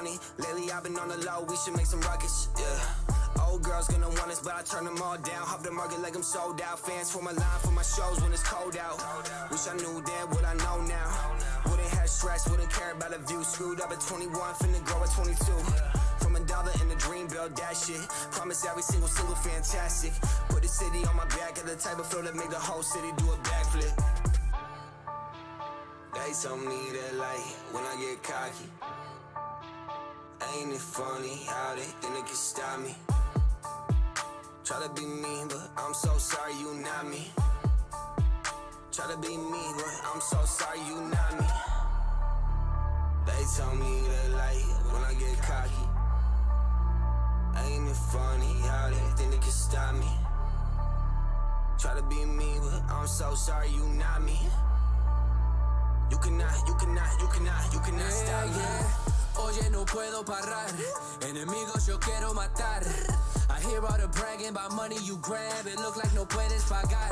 funny. Lately I've been on the low, we should make some ruckus, yeah. Old girls gonna want us, but I turn them all down. Hop the market like I'm sold out. Fans for my line for my shows when it's cold out. Wish I knew then what I know now. Wouldn't have stress, wouldn't care about the view. Screwed up at 21, finna grow at 22. From a dollar in the dream, build that shit. Promise every single fantastic. Put the city on my back at the type of flow that make the whole city do a backflip. They told me that like when I get cocky. Ain't it funny how they think they can stop me? Try to be me, but I'm so sorry you not me. Try to be me, but I'm so sorry you not me. They told me that like when I get cocky. Ain't it funny how they think they can stop me? Try to be me, but I'm so sorry you not me. You cannot stop me. Oye, no puedo parar. Enemigos yo quiero matar. I hear all the bragging about money you grab. It look like no puedes pagar.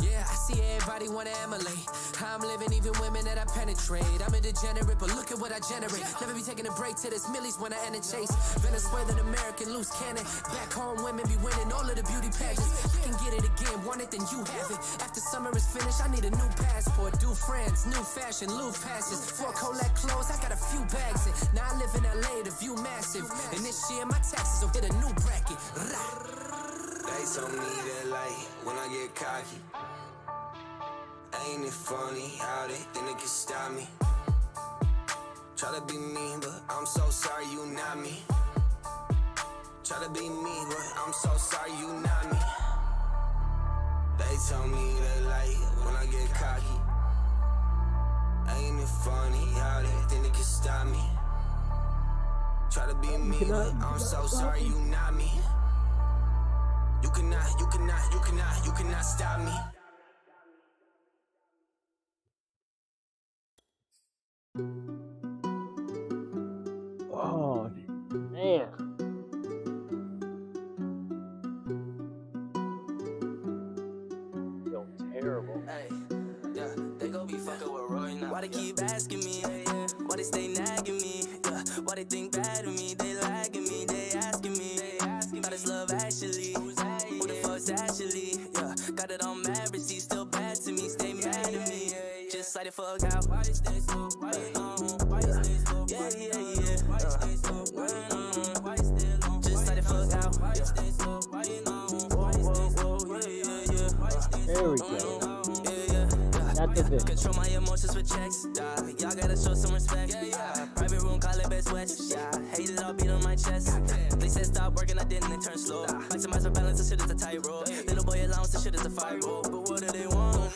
Yeah, I see everybody wanna emulate how I'm living, even women that I penetrate. I'm a degenerate, but look at what I generate. Never be taking a break till this millies when I end and chase. Venezuelan American loose cannon. Back home, women be winning all of the beauty pageants. I can get it again, want it, then you have it. After summer is finished, I need a new passport. New friends, new fashion, loose passes. For Colette clothes, I got a few bags in. Now I live in LA, the view massive. And this year, my taxes will hit a new bracket. They told me that like when I get cocky. Ain't it funny how they think they can stop me? Try to be me, but I'm so sorry you not me. Try to be me, but I'm so sorry you not me. They told me that like when I get cocky. Ain't it funny how they think they can stop me? Try to be me, but I'm so sorry you not me. You cannot stop me. Oh, man. Feel terrible. Hey, yeah, they gon' be fucking with Roy now. Why they keep asking me? Why they stay nagging me? Yeah, why they think bad of me? They lagging me, they asking me. Thought it's love actually. Who the fuck's actually? Yeah, got it on marriage, she's still bad to me. Stay mad at me. Just like the fuck out. Why you stay slow? Why you why you stay slow? Yeah. Why you stay slow? Why you stay alone? Just like the fuck out. Why you stay slow? Why you why you stay slow? Yeah. Why you stay slow? There we go. That's the bit. Control my emotions with checks. Y'all gotta show some respect. Private room, call it Best West. Hate it all, beat on my chest. They said stop working, I didn't, it turned slow. Maximize my balance, this shit is a tightrope. Little boy allowance, this shit is a firewall. But what do they want?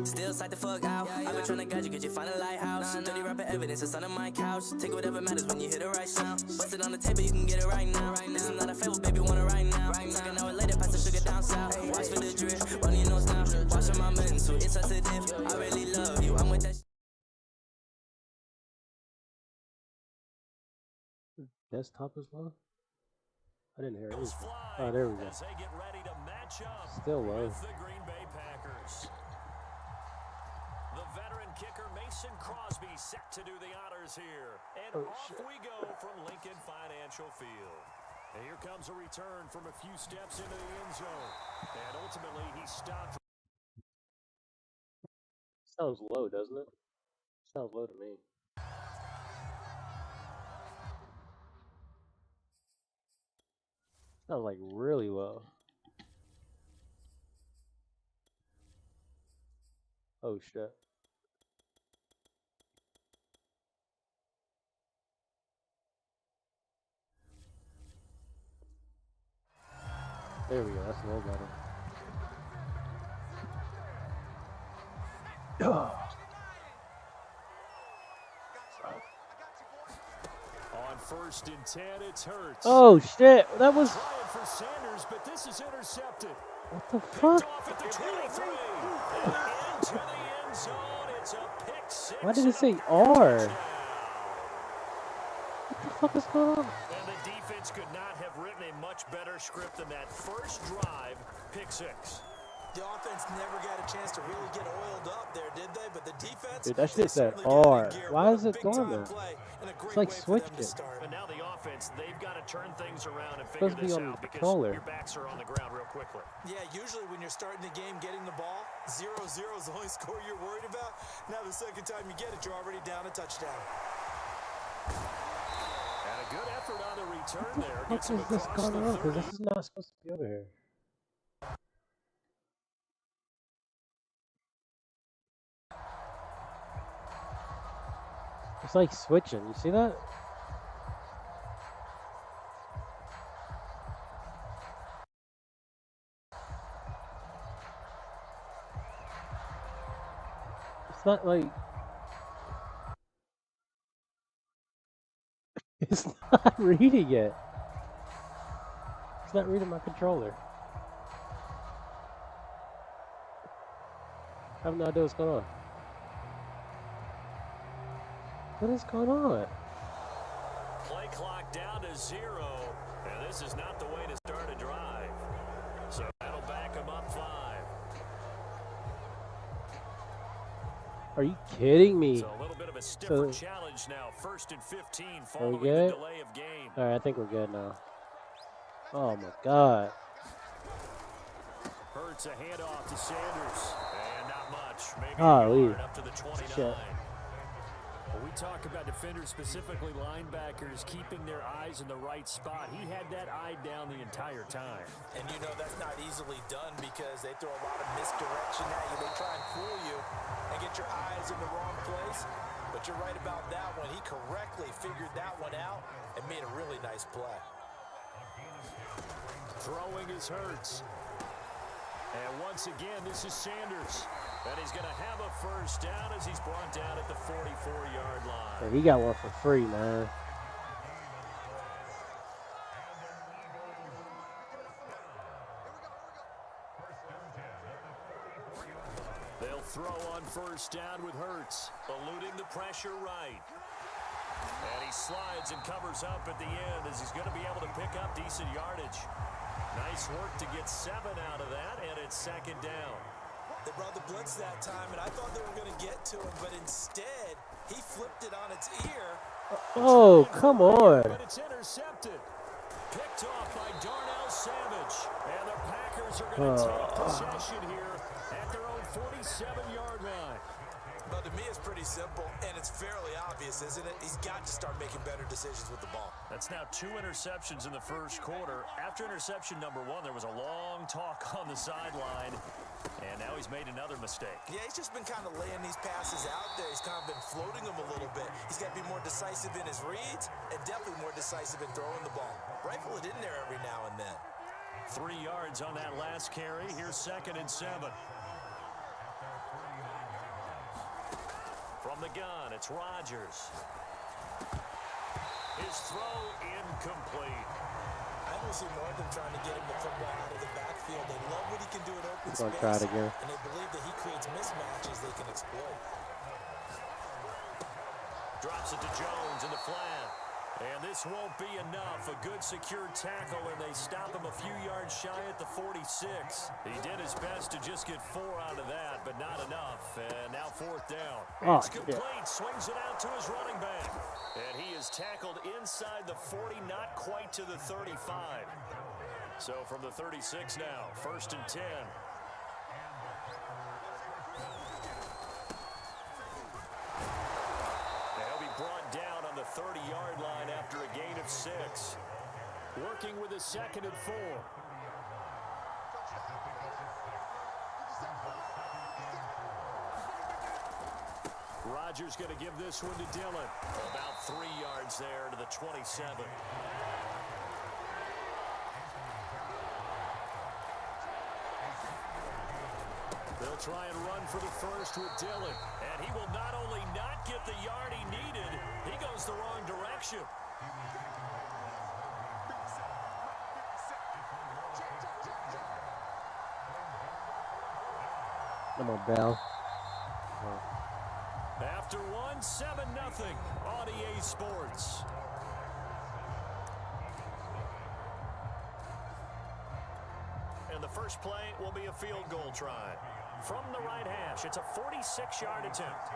Still psych the fuck out. I've been trying to guide you, could you find a lighthouse? Dirty rapper evidence, it's under my couch. Take whatever matters when you hit the right sound. Bust it on the table, you can get it right now. This is not a favor, baby, want it right now. Like an hour later, pass the sugar down south. Watch for the drip, running your nose down. Watch on my mental, it's sensitive. I really love you, I'm with that. Desktop as well? I didn't hear it. Oh, there we go. Still low. The veteran kicker Mason Crosby set to do the honors here. And off we go from Lincoln Financial Field. And here comes a return from a few steps into the end zone. And ultimately he stopped. Sounds low, doesn't it? Sounds low to me. Sounds like really low. Oh shit. There we go, that's a little better. On first and 10, it's Hurts. Oh shit, that was... Trying for Sanders, but this is intercepted. What the fuck? Off at the 23. And into the end zone. It's a pick six. Why did it say R? What the fuck is going on? And the defense could not have written a much better script than that first drive, pick six. The offense never got a chance to really get oiled up there, did they? But the defense, Dude, that shit's that certainly got R. in gear. Why What is a it going big-time there? play and a great It's like way for switched them to it. start. And now the offense, they've got to turn things around and Supposed figure to be this on the out because controller. your backs are on the ground real quickly. Yeah, usually when you're starting the game getting the ball, 0-0 is the only score you're worried about. Now the second time you get it, you're already down a touchdown. And a good effort on the return there. What Gets him is this across going the on? Because 30. this is not supposed to be over here. It's like switching. You see that? It's not like... It's not reading it. It's not reading my controller. I have no idea what's going on. What is going on? Play clock down to 0. And this is not the way to start a drive. So that'll back him up 5. Are you kidding me? So a little bit of a stiffer challenge now. 1st and 15 following the delay of game. Alright, I think we're good now. Oh my god. Hurts a handoff to Sanders. And not much. Maybe Golly. up to the 29. Shit. Well, we talk about defenders, specifically linebackers, keeping their eyes in the right spot. He had that eye down the entire time. And you know that's not easily done because they throw a lot of misdirection at you. They try and fool you and get your eyes in the wrong place. But you're right about that one. He correctly figured that one out and made a really nice play. Throwing is Hurts. And once again, this is Sanders. And he's going to have a first down as he's brought down at the 44-yard line. Yeah, he got one for free, man. They'll throw on first down with Hurts, eluding the pressure right. And he slides and covers up at the end as he's going to be able to pick up decent yardage. Nice work to get 7 out of that, and it's 2nd down. They brought the blitz that time, and I thought they were going to get to him, but instead, he flipped it on its ear. Oh, come on. But it's intercepted. Picked off by Darnell Savage. And the Packers are going to take possession here at their own 47-yard line. Well, to me, it's pretty simple, and it's fairly obvious, isn't it? He's got to start making better decisions with the ball. That's now 2 interceptions in the first quarter. After interception number 1, there was a long talk on the sideline, and now he's made another mistake. Yeah, he's just been kind of laying these passes out there. He's kind of been floating them a little bit. He's got to be more decisive in his reads and definitely more decisive in throwing the ball. Rifle it in there every now and then. 3 yards on that last carry. Here's 2nd and 7. From the gun, it's Rodgers. His throw incomplete. I don't see more of them trying to get him the football out of the backfield. They love what he can do in open Gonna space, try it again. and they believe that he creates mismatches they can exploit. Drops it to Jones in the flat. And this won't be enough. A good secure tackle, and they stop him a few yards shy at the 46. He did his best to just get 4 out of that, but not enough. And now 4th down. Oh, It's complete. Swings it out to his running back. And he is tackled inside the 40, not quite to the 35. So from the 36 now, 1st and 10. They'll be brought down on the 30-yard line after a gain of 6. Working with a 2nd and 4. Rodgers going to give this one to Dillon. About 3 yards there to the 27. They'll try and run for the first with Dillon. And he will not only not get the yard he needed, he goes the wrong direction. Come on, Bell. After one, 7-0 on EA Sports. And the first play will be a field goal try. From the right hash, it's a 46-yard attempt.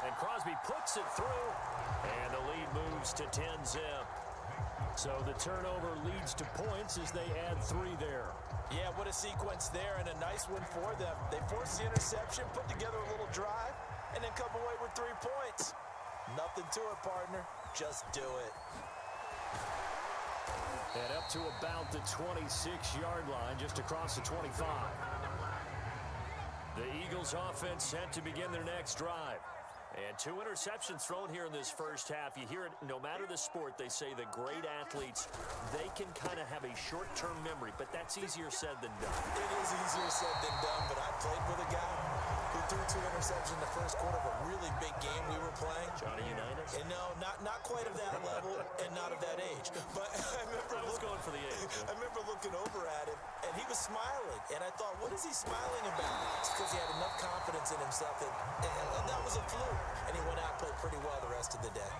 And Crosby puts it through, and the lead moves to 10-zip. So the turnover leads to points as they add 3 there. Yeah, what a sequence there, and a nice one for them. They forced the interception, put together a little drive, and then come away with 3 points. Nothing to it, partner. Just do it. And up to about the 26-yard line, just across the 25. The Eagles offense set to begin their next drive. And 2 interceptions thrown here in this first half. You hear it, no matter the sport, they say the great athletes, they can kind of have a short-term memory, but that's easier said than done. It is easier said than done, but I played with a guy who threw 2 interceptions in the first quarter of a really big game we were playing. Johnny Unitas? And no, not quite of that level and not of that age. But I was going for the age. I remember looking over at him, and he was smiling. And I thought, what is he smiling about? It's because he had enough confidence in himself that that was a fluke. And he went out and played pretty well the rest of the day.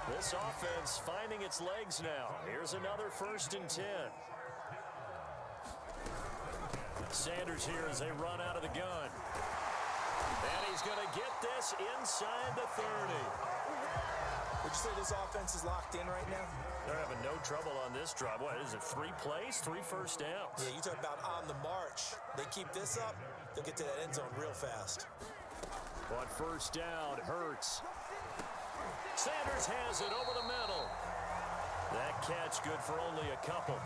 This offense finding its legs now. Here's another 1st and 10. Sanders here as they run out of the gun. And he's going to get this inside the 30. Would you say this offense is locked in right now? They're having no trouble on this drive. What is it, 3 plays, 3 first downs? Yeah, you talk about on the march. They keep this up, they'll get to that end zone real fast. On 1st down, Hurts. Sanders has it over the middle. That catch good for only a couple.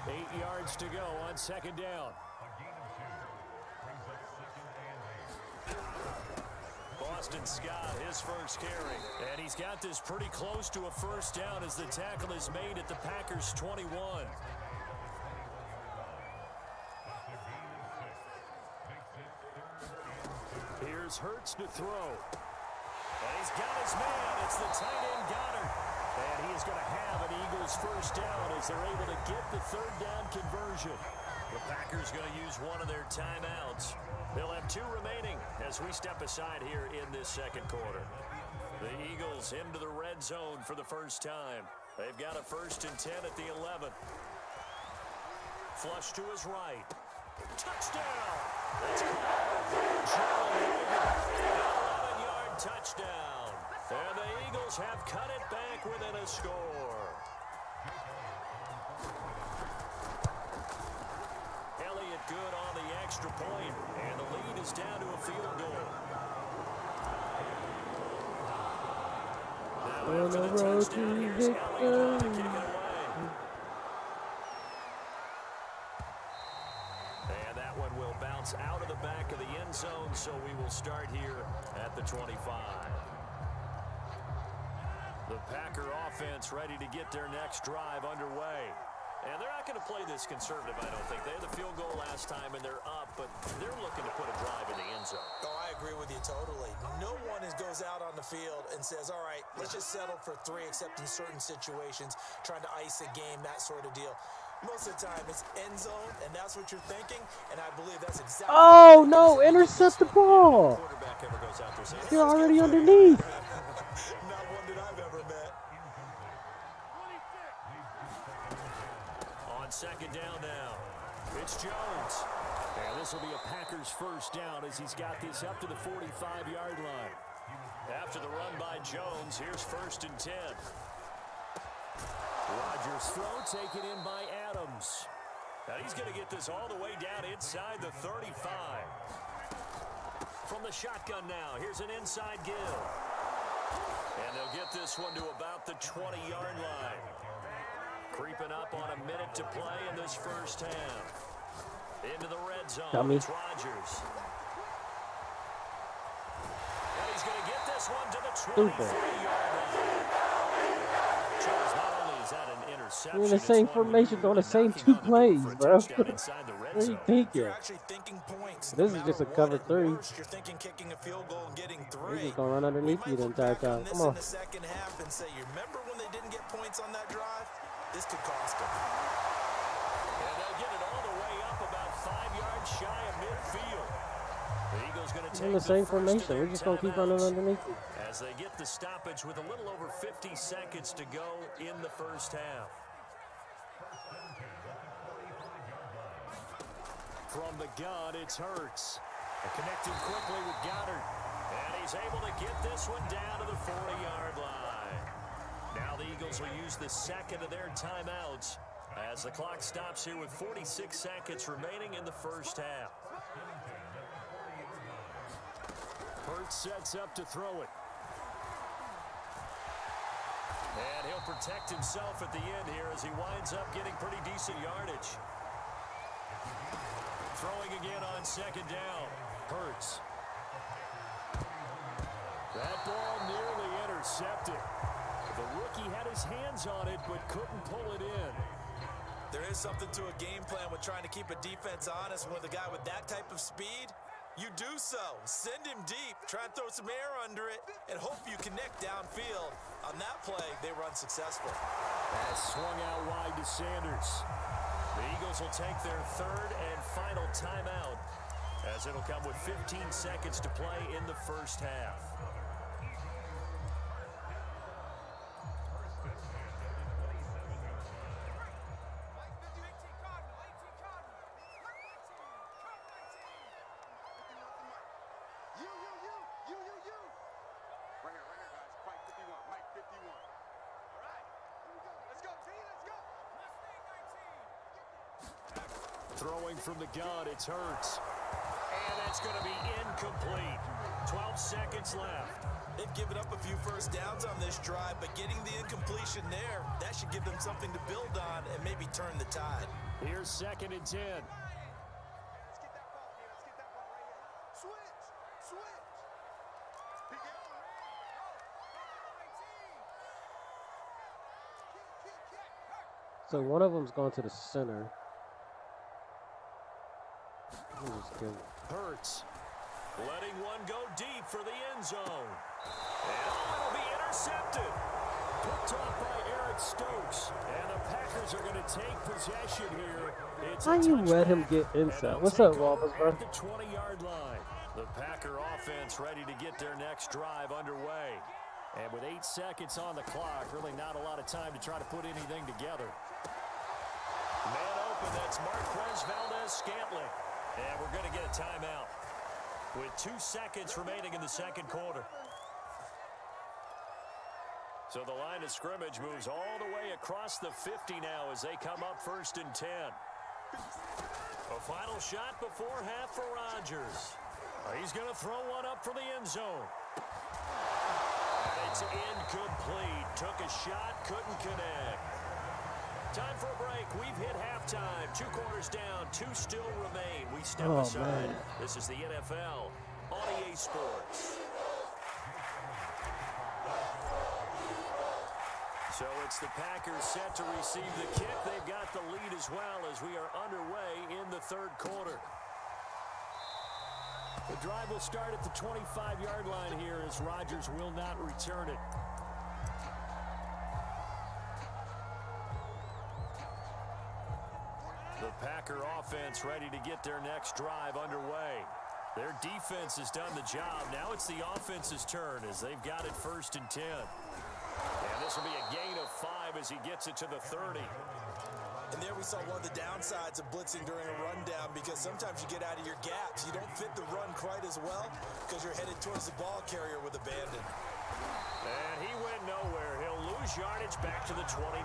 8 yards to go on 2nd down. Boston Scott, his first carry. And he's got this pretty close to a 1st down as the tackle is made at the Packers' 21. Here's Hurts to throw. And he's got his man. It's the tight end Goddard. And he is going to have an Eagles 1st down as they're able to get the 3rd down conversion. The Packers going to use one of their timeouts. They'll have 2 remaining as we step aside here in this 2nd quarter. The Eagles into the red zone for the first time. They've got a 1st and 10 at the 11. Flush to his right. Touchdown! That's called. 11-yard touchdown. And the Eagles have cut it back within a score. Elliott good on the extra point, and the lead is down to a field goal. Now after the touchdown, here's Elliott to kick it away. And that one will bounce out of the back of the end zone, so we will start here at the 25. The Packer offense ready to get their next drive underway. And they're not going to play this conservative, I don't think. They had the field goal last time, and they're up, but they're looking to put a drive in the end zone. Oh, I agree with you totally. No one goes out on the field and says, all right, let's just settle for 3, except in certain situations, trying to ice a game, that sort of deal. Most of the time, it's end zone, and that's what you're thinking, and I believe that's exactly Oh, no, intercept the ball. Quarterback ever goes out there saying, You're already underneath. Not one that I've ever met. On 2nd down now, it's Jones. And this will be a Packers 1st down as he's got this up to the 45-yard line. After the run by Jones, here's 1st and 10. Rodgers' throw taken in by Adams. Now he's going to get this all the way down inside the 35. From the shotgun now, here's an inside give. And they'll get this one to about the 20-yard line. Creeping up on a minute to play in this first half. Into the red zone, Dummy. It's Rodgers. And he's going to get this one to the 23-yard line. Charles, not only is that an interception, We're in the same formation, doing the same 2 plays, bro. What are you thinking? You're actually thinking points. This is just a cover 3. You're thinking kicking a field goal and getting 3. He's just going to run underneath you the entire time. Come on. In the second half and say, you remember when they didn't get points on that drive? This could cost them. And they'll get it all the way up about 5 yards shy of midfield. The Eagles going to take in the same formation. We're just going to keep running underneath you. As they get the stoppage with a little over 50 seconds to go in the first half. From the gun, it's Hurts. Connecting quickly with Goddard. And he's able to get this one down to the 40-yard line. Now the Eagles will use the second of their timeouts as the clock stops here with 46 seconds remaining in the first half. Hurts sets up to throw it. And he'll protect himself at the end here as he winds up getting pretty decent yardage. Throwing again on second down. Hurts. That ball nearly intercepted. The rookie had his hands on it but couldn't pull it in. There is something to a game plan with trying to keep a defense honest with a guy with that type of speed. You do so. Send him deep, try and throw some air under it, and hope you connect downfield. On that play, they were unsuccessful. That swung out wide to Sanders. The Eagles will take their third and final timeout as it'll come with 15 seconds to play in the first half. Throwing from the gun, it's Hurts. And that's going to be incomplete. 12 seconds left. They've given up a few first downs on this drive, but getting the incompletion there, that should give them something to build on and maybe turn the tide. Here's 2nd and 10. Let's get that ball here. Let's get that ball right here. Switch. Pick it up. So one of them's going to the center. Hurts letting one go deep for the end zone. And it'll be intercepted. Picked off by Eric Stokes. And the Packers are going to take possession here. It's How you let him get inside? What's up, Wallace, bro? At the 20-yard line. The Packer offense ready to get their next drive underway. And with 8 seconds on the clock, really not a lot of time to try to put anything together. Man open, that's Marquez Valdez-Scantling. And we're going to get a timeout with 2 seconds remaining in the second quarter. So the line of scrimmage moves all the way across the 50 now as they come up 1st and 10. A final shot before half for Rodgers. He's going to throw one up for the end zone. And it's incomplete. Took a shot, couldn't connect. Time for a break. We've hit halftime. 2 quarters down, 2 still remain. We step aside. Man. This is the NFL on EA Sports. So it's the Packers set to receive the kick. They've got the lead as well as we are underway in the third quarter. The drive will start at the 25-yard line here as Rodgers will not return it. The Packer offense ready to get their next drive underway. Their defense has done the job. Now it's the offense's turn as they've got it 1st and 10. And this will be a gain of 5 as he gets it to the 30. And there we saw one of the downsides of blitzing during a rundown because sometimes you get out of your gaps. You don't fit the run quite as well because you're headed towards the ball carrier with abandon. And he went nowhere. He'll lose yardage back to the 29.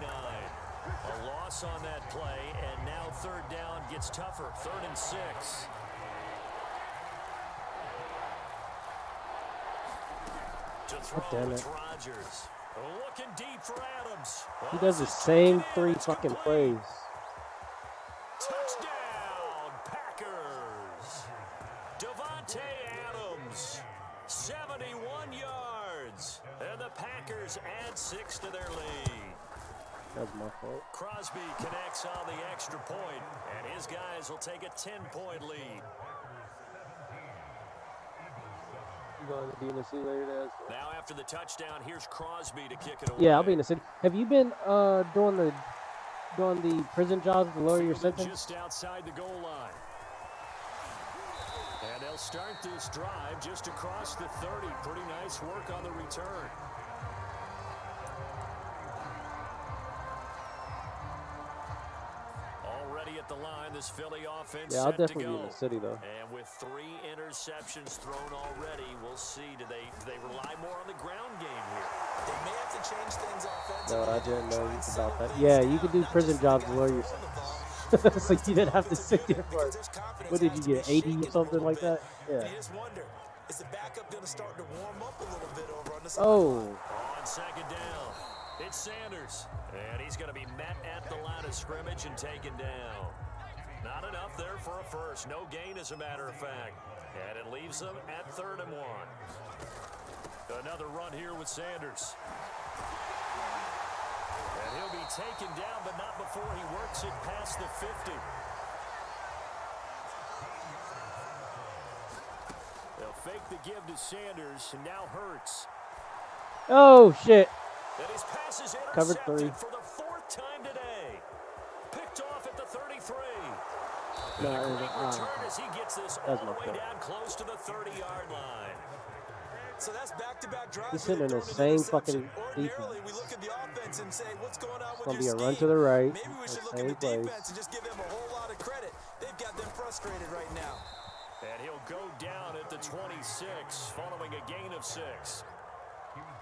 A loss on that play, and now 3rd down gets tougher. 3rd and 6. To throw, it's Rodgers. Looking deep for Adams. He does the same 3 fucking plays. Touchdown, Packers. Devontae Adams, 71 yards. And the Packers add 6 to their lead. That was my fault. Crosby connects on the extra point, and his guys will take a 10-point lead. You going to be in the city later today? Now after the touchdown, here's Crosby to kick it away. Yeah, I'll be in the city. Have you been doing the prison jobs to lower your sentence? Just outside the goal line. And they'll start this drive just across the 30. Pretty nice work on the return. Already at the line, this Philly offense Yeah, I'll set to definitely be go. in the city though. And with 3 interceptions thrown already, we'll see. Do they rely more on the ground game here? They may have to change things offensively. No, I didn't know try and about settle that. things Yeah, you down, could do not prison just for the jobs guy below throwing yourself. the ball, So but the you rest of didn't the have to offensive sit there unit, for. because their confidence What did has you to be get? 80 shaken or a something little like bit. that? And Yeah. you just wonder, is the backup going to start to warm up a little bit over on the Oh, sideline? On second down, it's Sanders. And he's going to be met at the line of scrimmage and taken down. Not enough there for a first. No gain, as a matter of fact. And it leaves them at 3rd and 1. Another run here with Sanders. And he'll be taken down, but not before he works it past the 50. They'll fake the give to Sanders, and now Hurts. oh shit! And his pass is Covered intercepted 3. for the 4th time today. Picked off at the 33. No, And a it great was, return as he gets this all that's the my way fault. down close to the 30-yard line. So that's back-to-back drives. He's where hitting they've the thrown an same fucking interception. Ordinarily, defense. we look at the offense and say, what's going on It's with gonna your be a scheme? run to the right. Maybe we should the look at same the place. defense and just give them a whole lot of credit. They've got them frustrated right now. And he'll go down at the 26 following a gain of 6.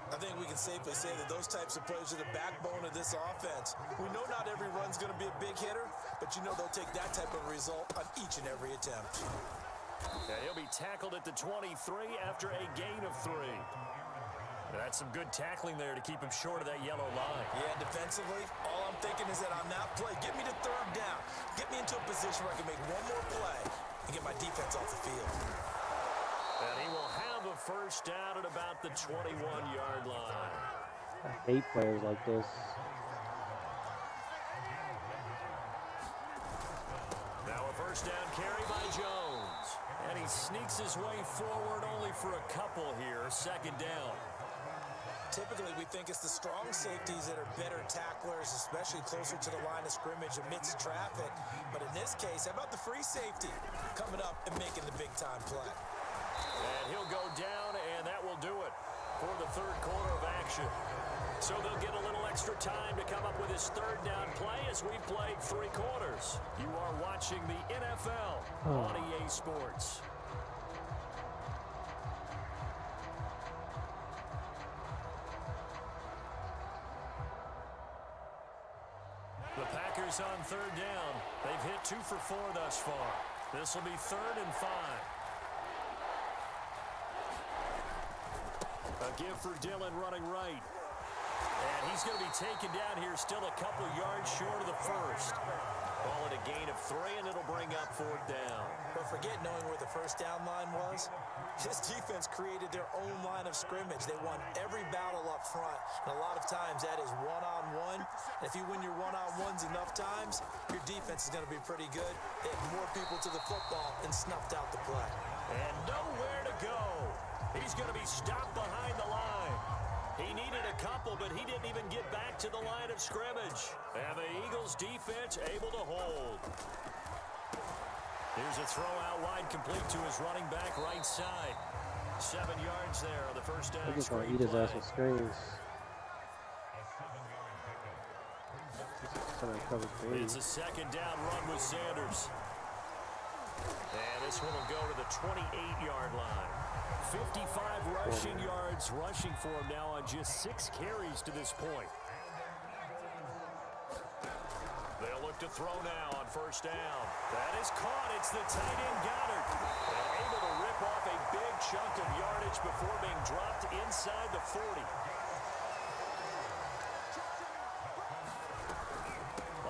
I think we can safely say that those types of plays are the backbone of this offense. We know not every run's going to be a big hitter, but you know they'll take that type of result on each and every attempt. And he'll be tackled at the 23 after a gain of 3. That's some good tackling there to keep him short of that yellow line. Yeah, defensively, all I'm thinking is that on that play, get me to 3rd down. Get me into a position where I can make one more play and get my defense off the field. And he will have a first down at about the 21-yard line. I hate players like this. Now a first down carry by Jones. And he sneaks his way forward only for a couple here. 2nd down. Typically, we think it's the strong safeties that are better tacklers, especially closer to the line of scrimmage amidst traffic. But in this case, how about the free safety coming up and making the big-time play? And he'll go down, and that will do it for the 3rd quarter of action. So they'll get a little extra time to come up with his 3rd down play as we've played 3 quarters. You are watching the NFL on EA Sports. The Packers on 3rd down. They've hit 2 for 4 thus far. This will be 3rd and 5. A give for Dillon running right. And he's going to be taken down here still a couple yards short of the first. Ball at a gain of 3, and it'll bring up 4th down. But forget knowing where the first down line was. This defense created their own line of scrimmage. They won every battle up front. And a lot of times that is one-on-one. And if you win your one-on-ones enough times, your defense is going to be pretty good. They had more people to the football and snuffed out the play. And nowhere to go. He's going to be stopped behind the line. He needed a couple, but he didn't even get back to the line of scrimmage. And the Eagles defense able to hold. Here's a throw out wide, complete to his running back right side. 7 yards there on the first down. They're just gonna eat his ass with screens. Somebody covered 3. It's a 2nd down run with Sanders. And this one will go to the 28-yard line. 55 rushing yards rushing for him now on just 6 carries to this point. They'll look to throw now on first down. That is caught. It's the tight end Goddard. And able to rip off a big chunk of yardage before being dropped inside the 40.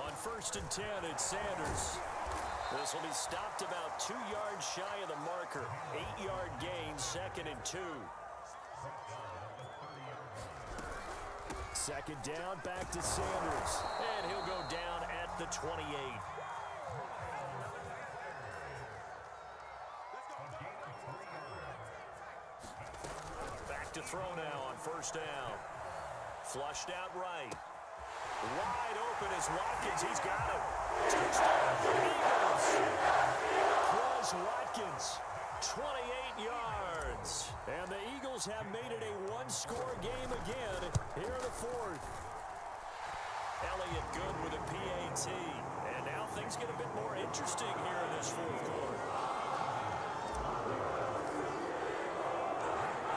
On 1st and 10, it's Sanders. This will be stopped about 2 yards shy of the marker. 8-yard gain, 2nd and 2. 2nd down, back to Sanders. And he'll go down at the 28. Back to throw now on first down. Flushed out right. Wide open is Watkins. He's got it. Touchdown, Eagles. Quez Watkins, 28 yards. And the Eagles have made it a one-score game again here in the 4th. Elliott good with a PAT. And now things get a bit more interesting here in this fourth quarter.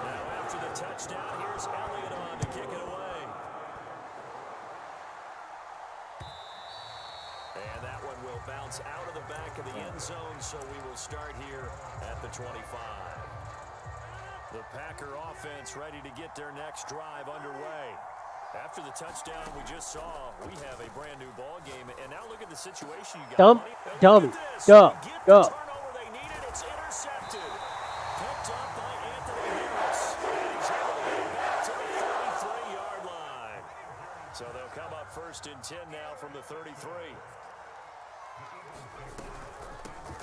Now after the touchdown, here's Elliott on to kick it away. And that one will bounce out of the back of the end zone, so we will start here at the 25. The Packer offense ready to get their next drive underway. After the touchdown we just saw, we have a brand new ball game. And now look at the situation you got. Dummy. Go. Turnover they needed. It's intercepted. Picked up by Anthony Harris. And he's able to get back to the 33-yard line. So they'll come up 1st and 10 now from the 33.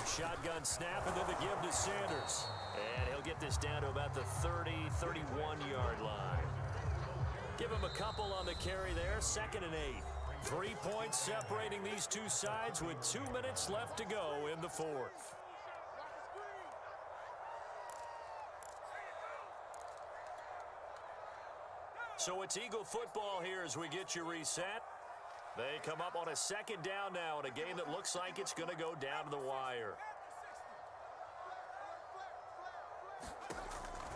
Shotgun snap and then the give to Sanders. And he'll get this down to about the 30, 31-yard line. Give him a couple on the carry there. 2nd and 8. 3 points separating these two sides with 2 minutes left to go in the fourth. So it's Eagle football here as we get you reset. They come up on a 2nd down now in a game that looks like it's going to go down to the wire.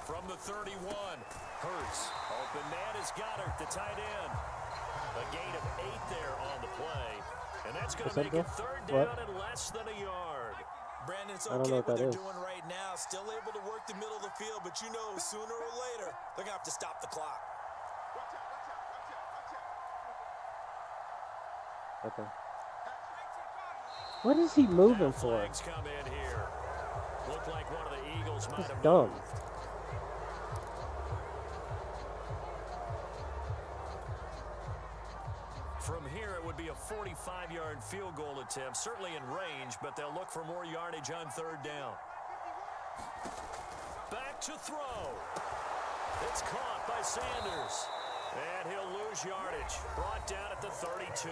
From the 31, Hurts. Open man is Goddard, the tight end. A gain of 8 there on the play. And that's going to make it 3rd down and less than a yard. Brandon, it's okay what they're doing right now. Still able to work the middle of the field, but you know sooner or later they're going to have to stop the clock. Okay. What is he moving for? Flags come in here. Look like one of the Eagles might have dumb. moved. From here, it would be a 45-yard field goal attempt, certainly in range, but they'll look for more yardage on 3rd down. Back to throw. It's caught by Sanders. And he'll lose yardage. Brought down at the 32.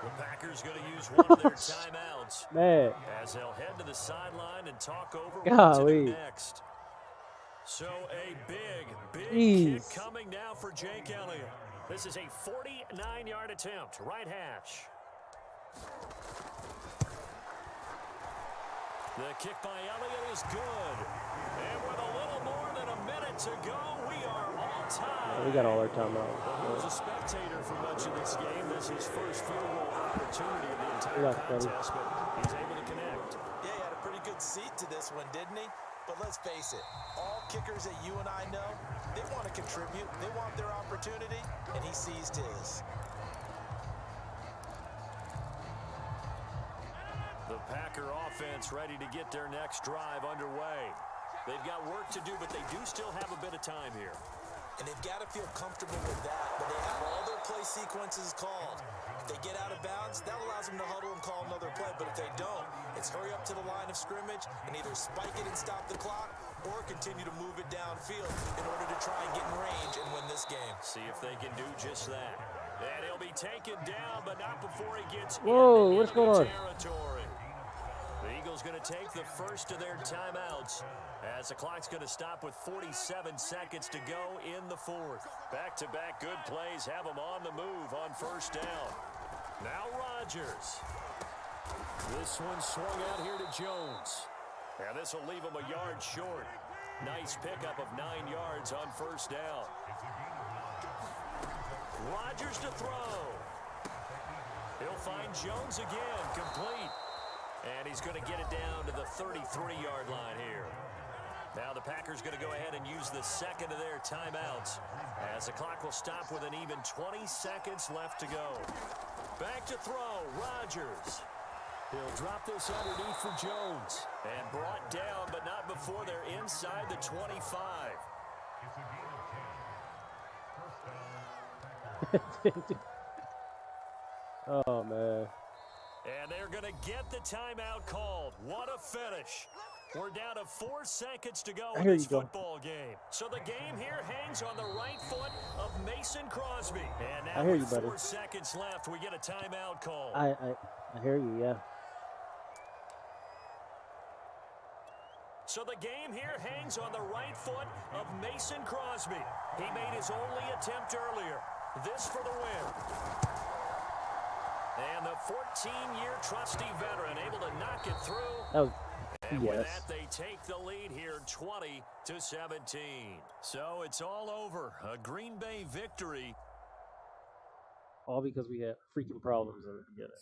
The Packers going to use one of their timeouts. Man. As they'll head to the sideline and talk over Golly. what to do next. So a big kick coming now for Jake Elliott. This is a 49-yard attempt. Right hash. The kick by Elliott is good. And with a little more than a minute to go, we are all tied. We got all our time out. Well, he was a spectator for much of this game. This is his first field goal opportunity of the entire contest, but he's able to connect. Yeah, he had a pretty good seat to this one, didn't he? But let's face it, all kickers that you and I know, they want to contribute. They want their opportunity, and he seized his. The Packer offense ready to get their next drive underway. They've got work to do, but they do still have a bit of time here. And they've got to feel comfortable with that, but they have all their play sequences called. If they get out of bounds, that allows them to huddle and call another play. But if they don't, it's hurry up to the line of scrimmage and either spike it and stop the clock or continue to move it downfield in order to try and get in range and win this game. See if they can do just that. And he'll be taken down, but not before he gets Whoa, what's going on? Territory. The Eagles going to take the first of their timeouts as the clock's going to stop with 47 seconds to go in the fourth. Back-to-back good plays have them on the move on 1st down. Now Rodgers. This one swung out here to Jones. And this will leave him a yard short. Nice pickup of 9 yards on 1st down. Rodgers to throw. He'll find Jones again, complete. And he's going to get it down to the 33-yard line here. Now the Packers going to go ahead and use the second of their timeouts as the clock will stop with an even 20 seconds left to go. Back to throw, Rodgers. He'll drop this underneath for Jones. And brought down, but not before they're inside the 25. Oh, man. And they're going to get the timeout called. What a finish. We're down to 4 seconds to go in this football game. So the game here hangs on the right foot of Mason Crosby. And now with 4 seconds left, we get a timeout call. I hear you, yeah. So the game here hangs on the right foot of Mason Crosby. He made his only attempt earlier. This for the win. And the 14-year trusty veteran able to knock it through. That was, And yes. with that, they take the lead here 20-17. So it's all over. A Green Bay victory. All because we had freaking problems in the beginning.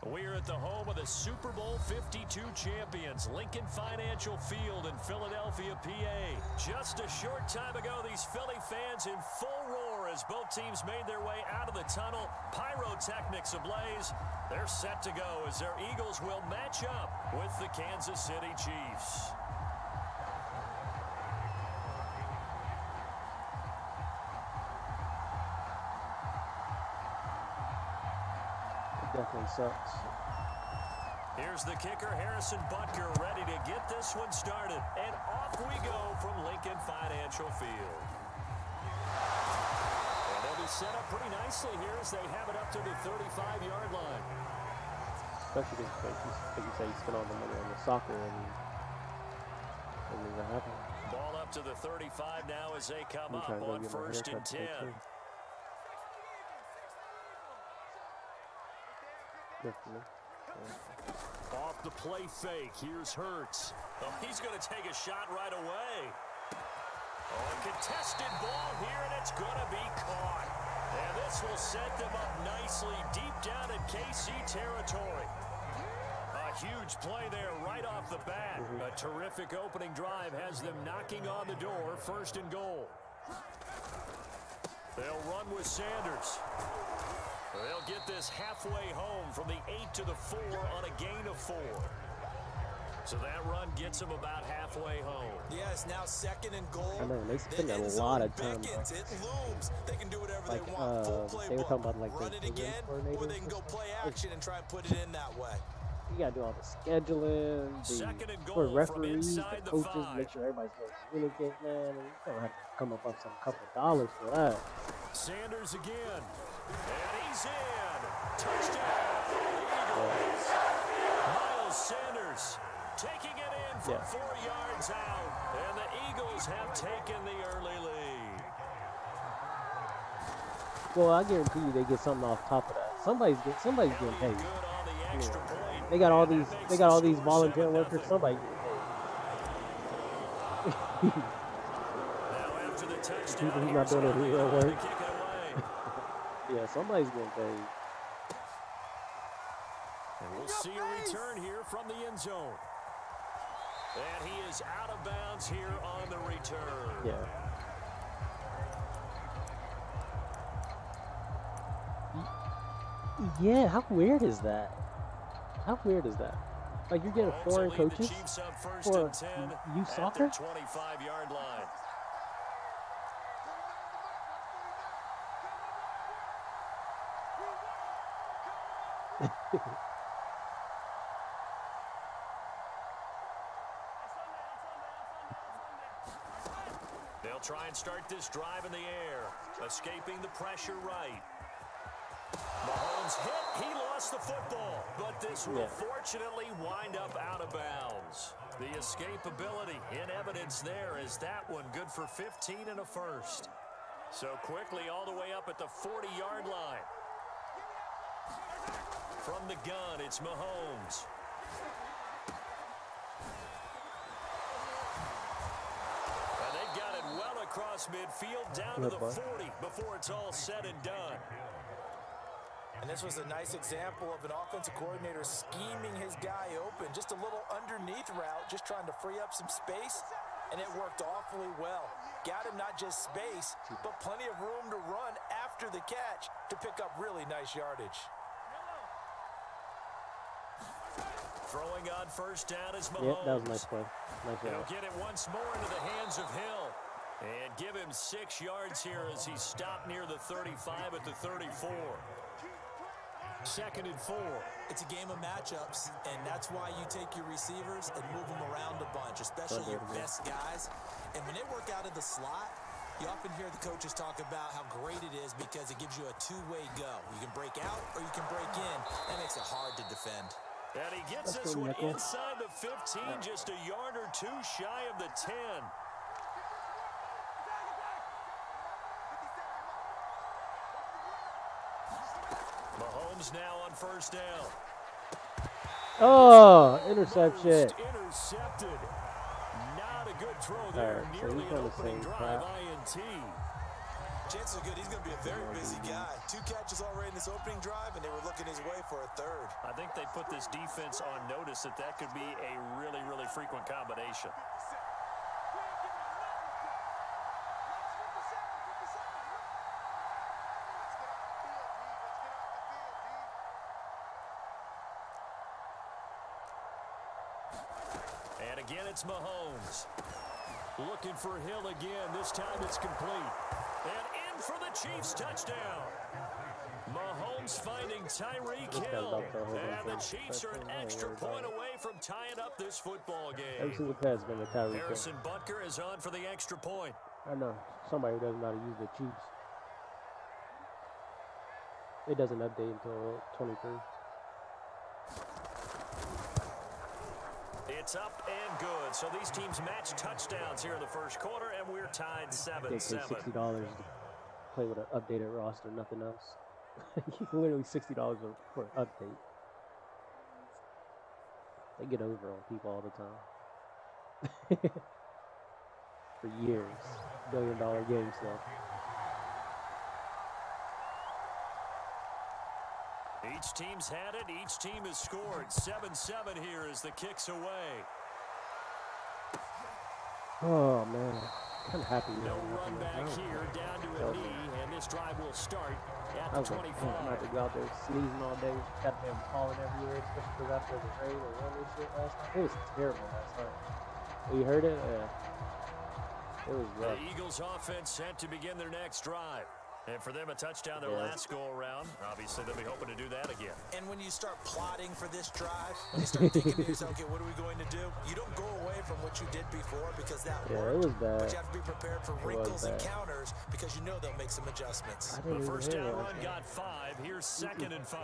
We're at the home of the Super Bowl 52 champions, Lincoln Financial Field in Philadelphia, PA. Just a short time ago, these Philly fans in full roar as both teams made their way out of the tunnel. Pyrotechnics ablaze. They're set to go as their Eagles will match up with the Kansas City Chiefs. Definitely sucks. Here's the kicker, Harrison Butker, ready to get this one started. And off we go from Lincoln Financial Field. And they'll be set up pretty nicely here as they have it up to the 35-yard line. Especially because you say you spent all the money on the soccer and it doesn't happen. Ball up to the 35 now as they come I'm up trying to go on get my 1st and haircut 10. today, too. Definitely. Yeah. Off the play fake, here's Hurts. Oh, he's going to take a shot right away. Oh, a contested ball here, and it's going to be caught. And this will set them up nicely deep down in KC territory. A huge play there right off the bat. A terrific opening drive has them knocking on the door, 1st and goal. They'll run with Sanders. They'll get this halfway home from the 8 to the 4 on a gain of 4. So that run gets them about halfway home. Yeah, it's now 2nd and goal. I know, they spend a lot of time. It looms. They can do whatever Like, they want. Full playbook. they were talking about like run the it again, or they can go play action and try and put it in that way. You gotta do all the scheduling, Second and for goal referees, from the inside the coaches, 5. make sure everybody's going to communicate, man. And you don't have to come up with some couple dollars for that. Sanders again. And he's in. Touchdown. Eagles. Miles Sanders taking it in from 4 yards out. And the Eagles have taken the early lead. Well, I guarantee you they get something off top of that. Somebody's getting paid. Good on the extra point. They got all these volunteer workers. Somebody getting paid. Now after the touchdown, People who's not doing it real work. kick it away. Yeah, somebody's getting paid. And we'll see a return here from the end zone. And he is out of bounds here on the return. Yeah. Yeah, how weird is that? How weird is that? Like you're getting Mahomes foreign will lead the coaches Chiefs up first for and 10 youth at soccer? the 25-yard line. They'll try and start this drive in the air, escaping the pressure right. Mahomes hit. He lost the football, but this will fortunately wind up out of bounds. The escapability in evidence there is that one good for 15 and a first. So quickly all the way up at the 40-yard line. From the gun, it's Mahomes. And they got it well across midfield down to the 40 before it's all said and done. And this was a nice example of an offensive coordinator scheming his guy open. Just a little underneath route, just trying to free up some space, and it worked awfully well. Got him not just space, but plenty of room to run after the catch to pick up really nice yardage. Throwing on first down is Mahomes. Yep, that was a nice play. Nice He'll play. get it once more into the hands of Hill. And give him 6 yards here as he stopped near the 35 at the 34. 2nd and 4. It's a game of matchups, and that's why you take your receivers and move them around a bunch, especially your best guys. And when they work out of the slot, you often hear the coaches talk about how great it is because it gives you a two-way go. You can break out or you can break in. That makes it hard to defend. And he gets this one inside the 15, just a yard or two shy of the 10. Mahomes now on first down. Oh, interception. Intercepted. Not a good throw there. Alright, so Nearly he's an on the opening same drive track. INT. Chances are good he's going to be a very busy guy. 2 catches already in this opening drive, and they were looking his way for a third. I think they put this defense on notice that could be a really, really frequent combination. And again, it's Mahomes. Looking for Hill again. This time it's complete. And in for the Chiefs touchdown. Mahomes finding Tyreek Hill. And the Chiefs are an extra point away from tying up this football Every game. single pass been a Tyreek Hill. Harrison Butker is on for the extra point. I know. Somebody who doesn't know how to use the Chiefs. It doesn't update until 23. It's up and good. So these teams match touchdowns here in the first quarter, and we're tied They pay 7-7. $60 to play with an updated roster, nothing else. Literally $60 for an update. They get over on people all the time. For years. $1 billion games though. Each team's had it. Each team has scored. 7-7 here as the kick's away. Oh man. Kind of happy No now. run back here, down to a knee, and this drive will start at I the was like, 25. man, I'm about to go out there sneezing all day. Got them falling everywhere, especially because after the rain or wind and shit last night. It was terrible last night. You heard it? It was rough. The Eagles offense set to begin their next drive. And for them, a touchdown their last go-around. Obviously, they'll be hoping to do that again. And when you start plotting for this drive, when you start thinking to yourself, okay, what are we going to do? You don't go away from what you did before because that worked. It was bad. But you have to be prepared for wrinkles and counters because you know they'll make some adjustments. The first down run got 5. Here's 2nd and 5.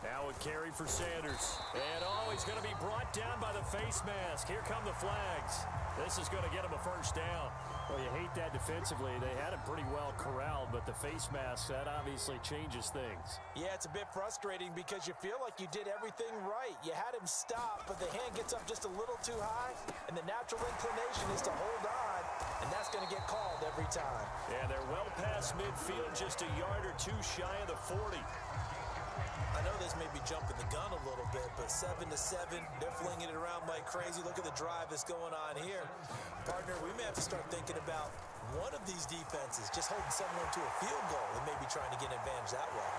Now a carry for Sanders. And he's going to be brought down by the face mask. Here come the flags. This is going to get him a first down. Well, you hate that defensively. They had him pretty well corralled, but the face mask, that obviously changes things. Yeah, it's a bit frustrating because you feel like you did everything right. You had him stop, but the hand gets up just a little too high, and the natural inclination is to hold on, and that's going to get called every time. Yeah, they're well past midfield, just a yard or two shy of the 40. I know this may be jumping the gun a little bit, but 7-7, they're flinging it around like crazy. Look at the drive that's going on here. Partner, we may have to start thinking about one of these defenses just holding someone to a field goal and maybe trying to get an advantage that way.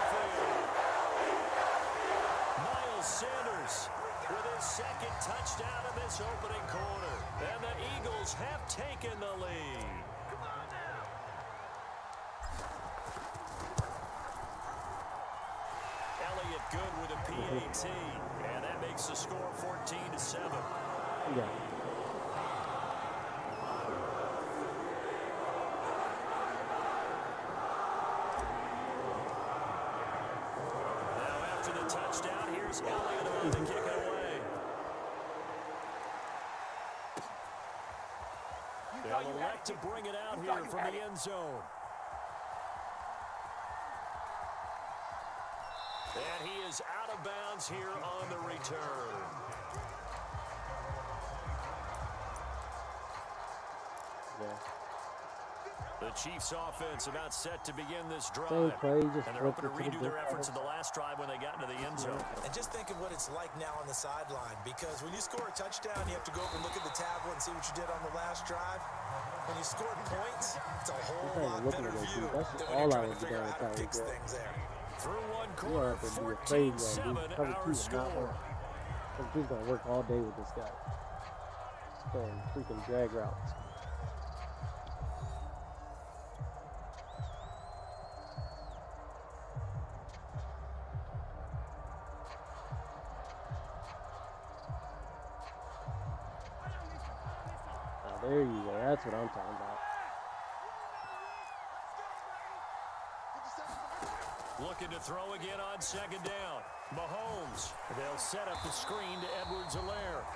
field. Miles Sanders with his second touchdown in this opening quarter. And the Eagles have taken the lead. Elliott good with a PAT. And that makes the score 14-7. Yeah. Now after the touchdown, here's Elliott about to kick it away. They'll elect to bring it out here from the end zone. And he is out of bounds here on the return. Yeah. The Chiefs offense about set to begin this drive. Same play, just And they're flipped hoping to it to redo the their efforts in the last drive when they got into the end zone. And just think of what it's like now on the sideline, because when you score a touchdown, you have to go up and look at the tablet and see what you did on the last drive. When you scored points, it's a whole lot better view than when you're trying to figure out how to fix things there. Through one You don't quarter, have to be afraid, 14-7 man. Cover our 2 is not score. work. Cover 2's gonna work all day with this guy. He's playing freaking drag routes. There you go. That's what I'm talking about. Looking to throw again on second down. Mahomes. They'll set up the screen to Edwards-Helaire.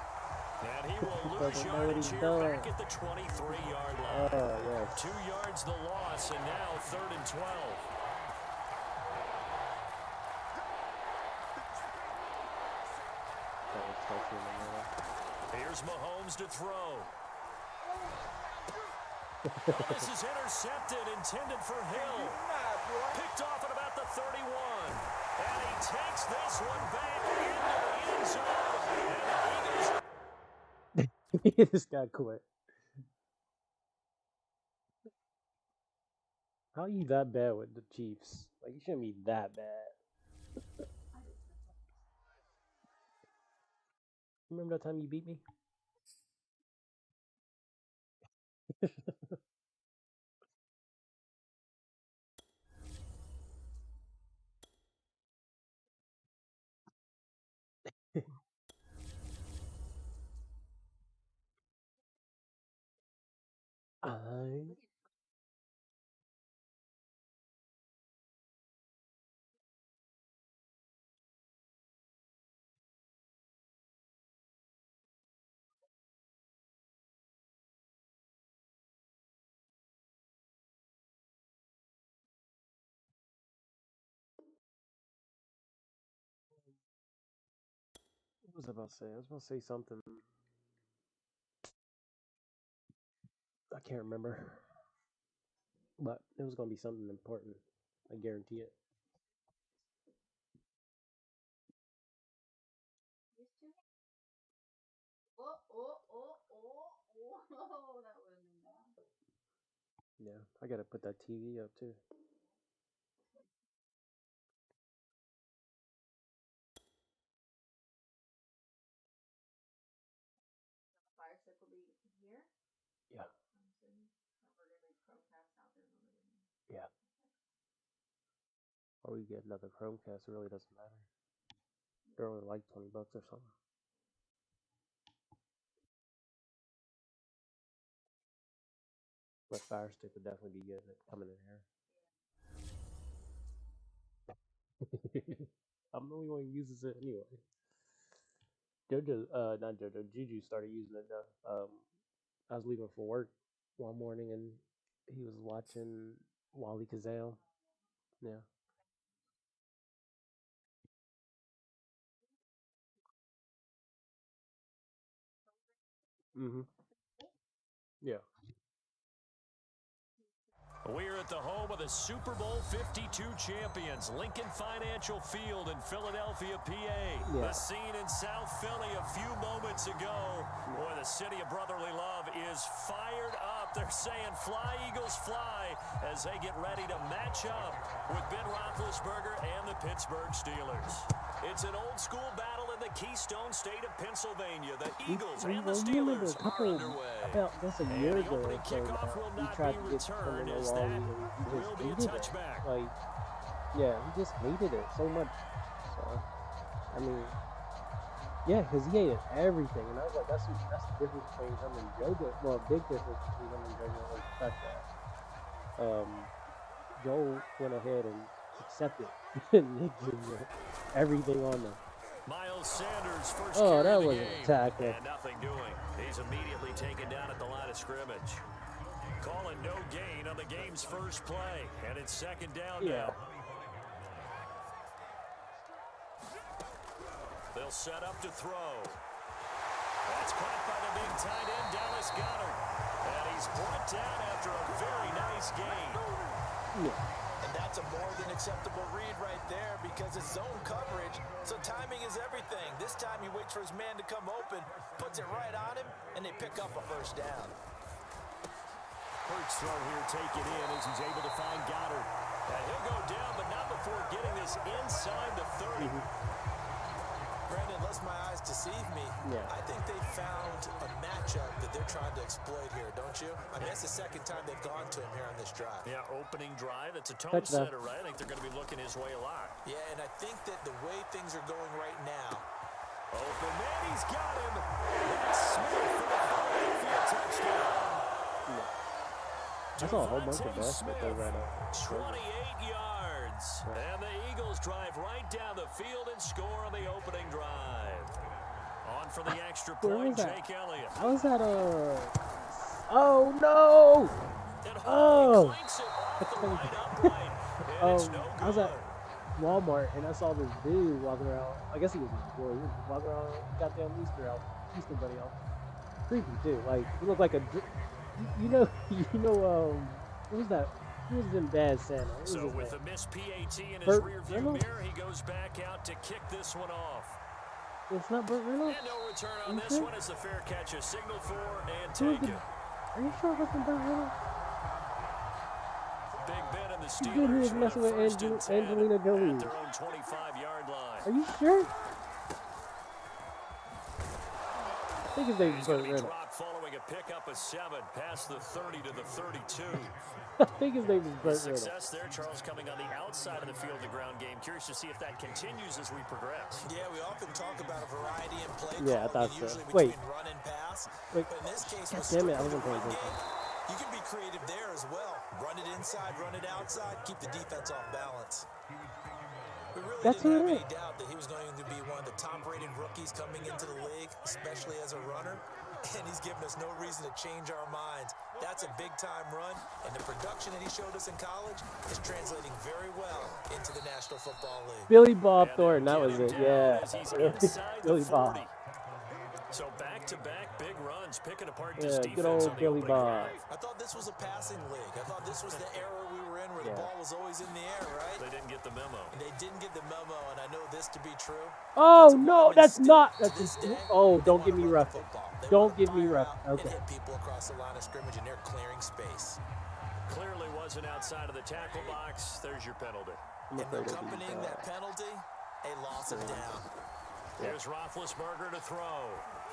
And he will lose Doesn't know what yardage he's here doing. back at the 23-yard line. Yes. 2 yards the loss, and now 3rd and 12. Here's Mahomes to throw. Oh, this is intercepted, intended for Hill. Picked off at about the 31. And he takes this one back into the end zone. And the Eagles... This guy quit. How are you that bad with the Chiefs? Like, you shouldn't be that bad. Remember that time you beat me? I... What was I about to say? I was about to say something. I can't remember. But it was going to be something important. I guarantee it. Yeah, I gotta put that TV up too. Yeah. Yeah. Or we get another Chromecast, it really doesn't matter. They're only like $20 or something. But Fire Stick would definitely be good coming in here. I'm the only one who uses it anyway. Not Jojo, Juju started using it though. I was leaving for work one morning and he was watching Wally Kazale. Yeah. Mm-hmm. Yeah. We're at the home of the Super Bowl 52 champions, Lincoln Financial Field in Philadelphia, PA. Yeah. The scene in South Philly a few moments ago. Boy, the city of brotherly love is fired up. They're saying, "Fly, Eagles, fly," as they get ready to match up with Ben Roethlisberger and the Pittsburgh Steelers. It's an old-school battle in the Keystone State of Pennsylvania. The Eagles and the Steelers are underway. About this a And year the ago opening or so kickoff now, will he not tried be to get someone returned to as wall that and he will just be a hated it. touchback. Like, yeah, he just hated it so much. So, I mean, yeah, because he hated everything. And I was like, that's the difference between him and JoJo. Well, a big difference between him and JoJo was the fact that Joel went ahead and accepted Nick Jr. everything on them. Miles Sanders first Oh, carry that of the wasn't a game, tackle. and nothing doing. He's immediately taken down at the line of scrimmage. Calling no gain on the game's first play, and it's second down now. They'll set up to throw. That's caught by the big tight end, Dallas Goedert. And he's brought down after a very nice gain. And that's a more than acceptable read right there because it's zone coverage, so timing is everything. This time he waits for his man to come open, puts it right on him, and they pick up a first down. Hurts throw here taken in as he's able to find Goddard. And he'll go down, but not before getting this inside the 30. Brandon, lest my eyes deceive me, I think they found a matchup that they're trying to exploit here, don't you? I mean, that's the second time they've gone to him here on this drive. Yeah, opening drive. It's a tone setter, right? I think they're going to be looking his way a lot. Yeah, and I think that the way things are going right now. Open man, he's got him. That's Smith for the Philadelphia touchdown. I saw a whole bunch of best that they ran up. 28 yards. And the Eagles drive right down the field and score on the opening drive. On for the extra point, Jake Elliott. I was at oh no! Oh! I was at Walmart and I saw this dude walking around. I guess he was walking around goddamn Easter bunny out. Creepy too. Like he looked like a, you know, what was that? Who was in Bad Santa? So with the missed PAT in his rearview mirror, he goes back out to kick this one off. It's not Burt Reynolds? And no return on this one as the fair catch is signaled for and taken. Are you sure it wasn't Burt Reynolds? Big Ben and the Steelers who was messing with Angelina Jolie. At their own 25-yard line. Are you sure? I think his name is Burt Reynolds. Following a pickup of 7 past the 30 to the 32. I think his name is Burt Reynolds. Success there, Charles, coming on the outside of the field, the ground game. Curious to see if that continues as we progress. Yeah, we often talk about a variety in play. Yeah, I thought so. Wait. Run and pass. Wait. But in this case, damn it, I wasn't paying attention. You can be creative there as well. Run it inside, run it outside, keep the defense off balance. We really didn't have any doubt that he was going to be one of the top-rated rookies coming into the league, especially as a runner. And he's given us no reason to change our minds. That's a big-time run, and the production that he showed us in college is translating very well into the National Football League. Billy Bob Thornton, that was it, yeah. Billy Bob. So back-to-back big runs, picking apart this defense. Good old Billy Bob. I thought this was a passing league. I thought this was the era we were in where the ball was always in the air, right? They didn't get the memo. And they didn't get the memo, and I know this to be true. Oh, no, that's not. Don't give me rough. Don't give me rough. Okay. Hit people across the line of scrimmage, and they're clearing space. Clearly wasn't outside of the tackle box. There's your penalty. And accompanying that penalty, a loss of down. Here's Roethlisberger to throw.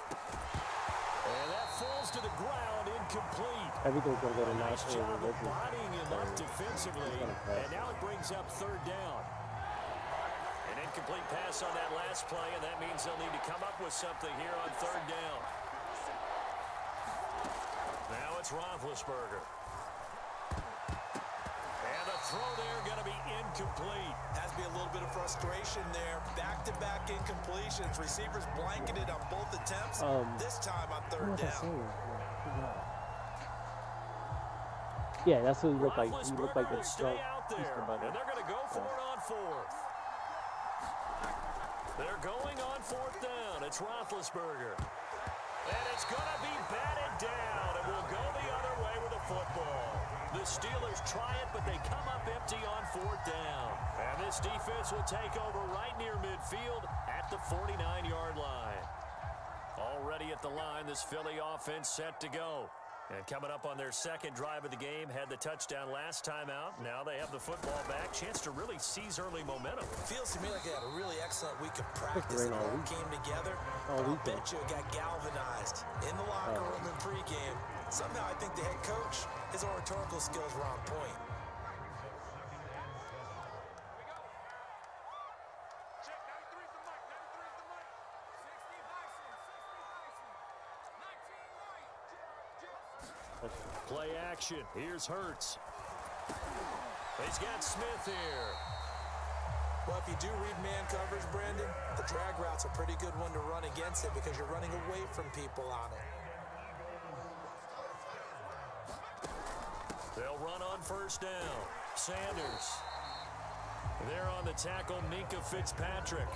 And that falls to the ground, incomplete. Everything's going to go to nice job of bodying him up defensively. And now it brings up third down. An incomplete pass on that last play, and that means they'll need to come up with something here on third down. Now it's Roethlisberger. And the throw there going to be incomplete. Has to be a little bit of frustration there. Back-to-back incompletions. Receivers blanketed on both attempts. This time on third down. Yeah, that's who he looked like. He looked like a Easter Bunny. And they're going to go for it on fourth. They're going on fourth down. It's Roethlisberger. And it's going to be batted down. It will go the other way with the football. The Steelers try it, but they come up empty on fourth down. And this defense will take over right near midfield at the 49-yard line. Already at the line, this Philly offense set to go. And coming up on their second drive of the game, had the touchdown last time out. Now they have the football back. Chance to really seize early momentum. Feels to me like they had a really excellent week of practice and it all came together. I'll bet you it got galvanized in the locker room and pregame. Somehow I think the head coach, his oratorical skills were on point. Play action. Here's Hurts. He's got Smith here. Well, if you do read man coverage, Brandon, the drag route's a pretty good one to run against it because you're running away from people on it. They'll run on first down. Sanders. There on the tackle, Minka Fitzpatrick.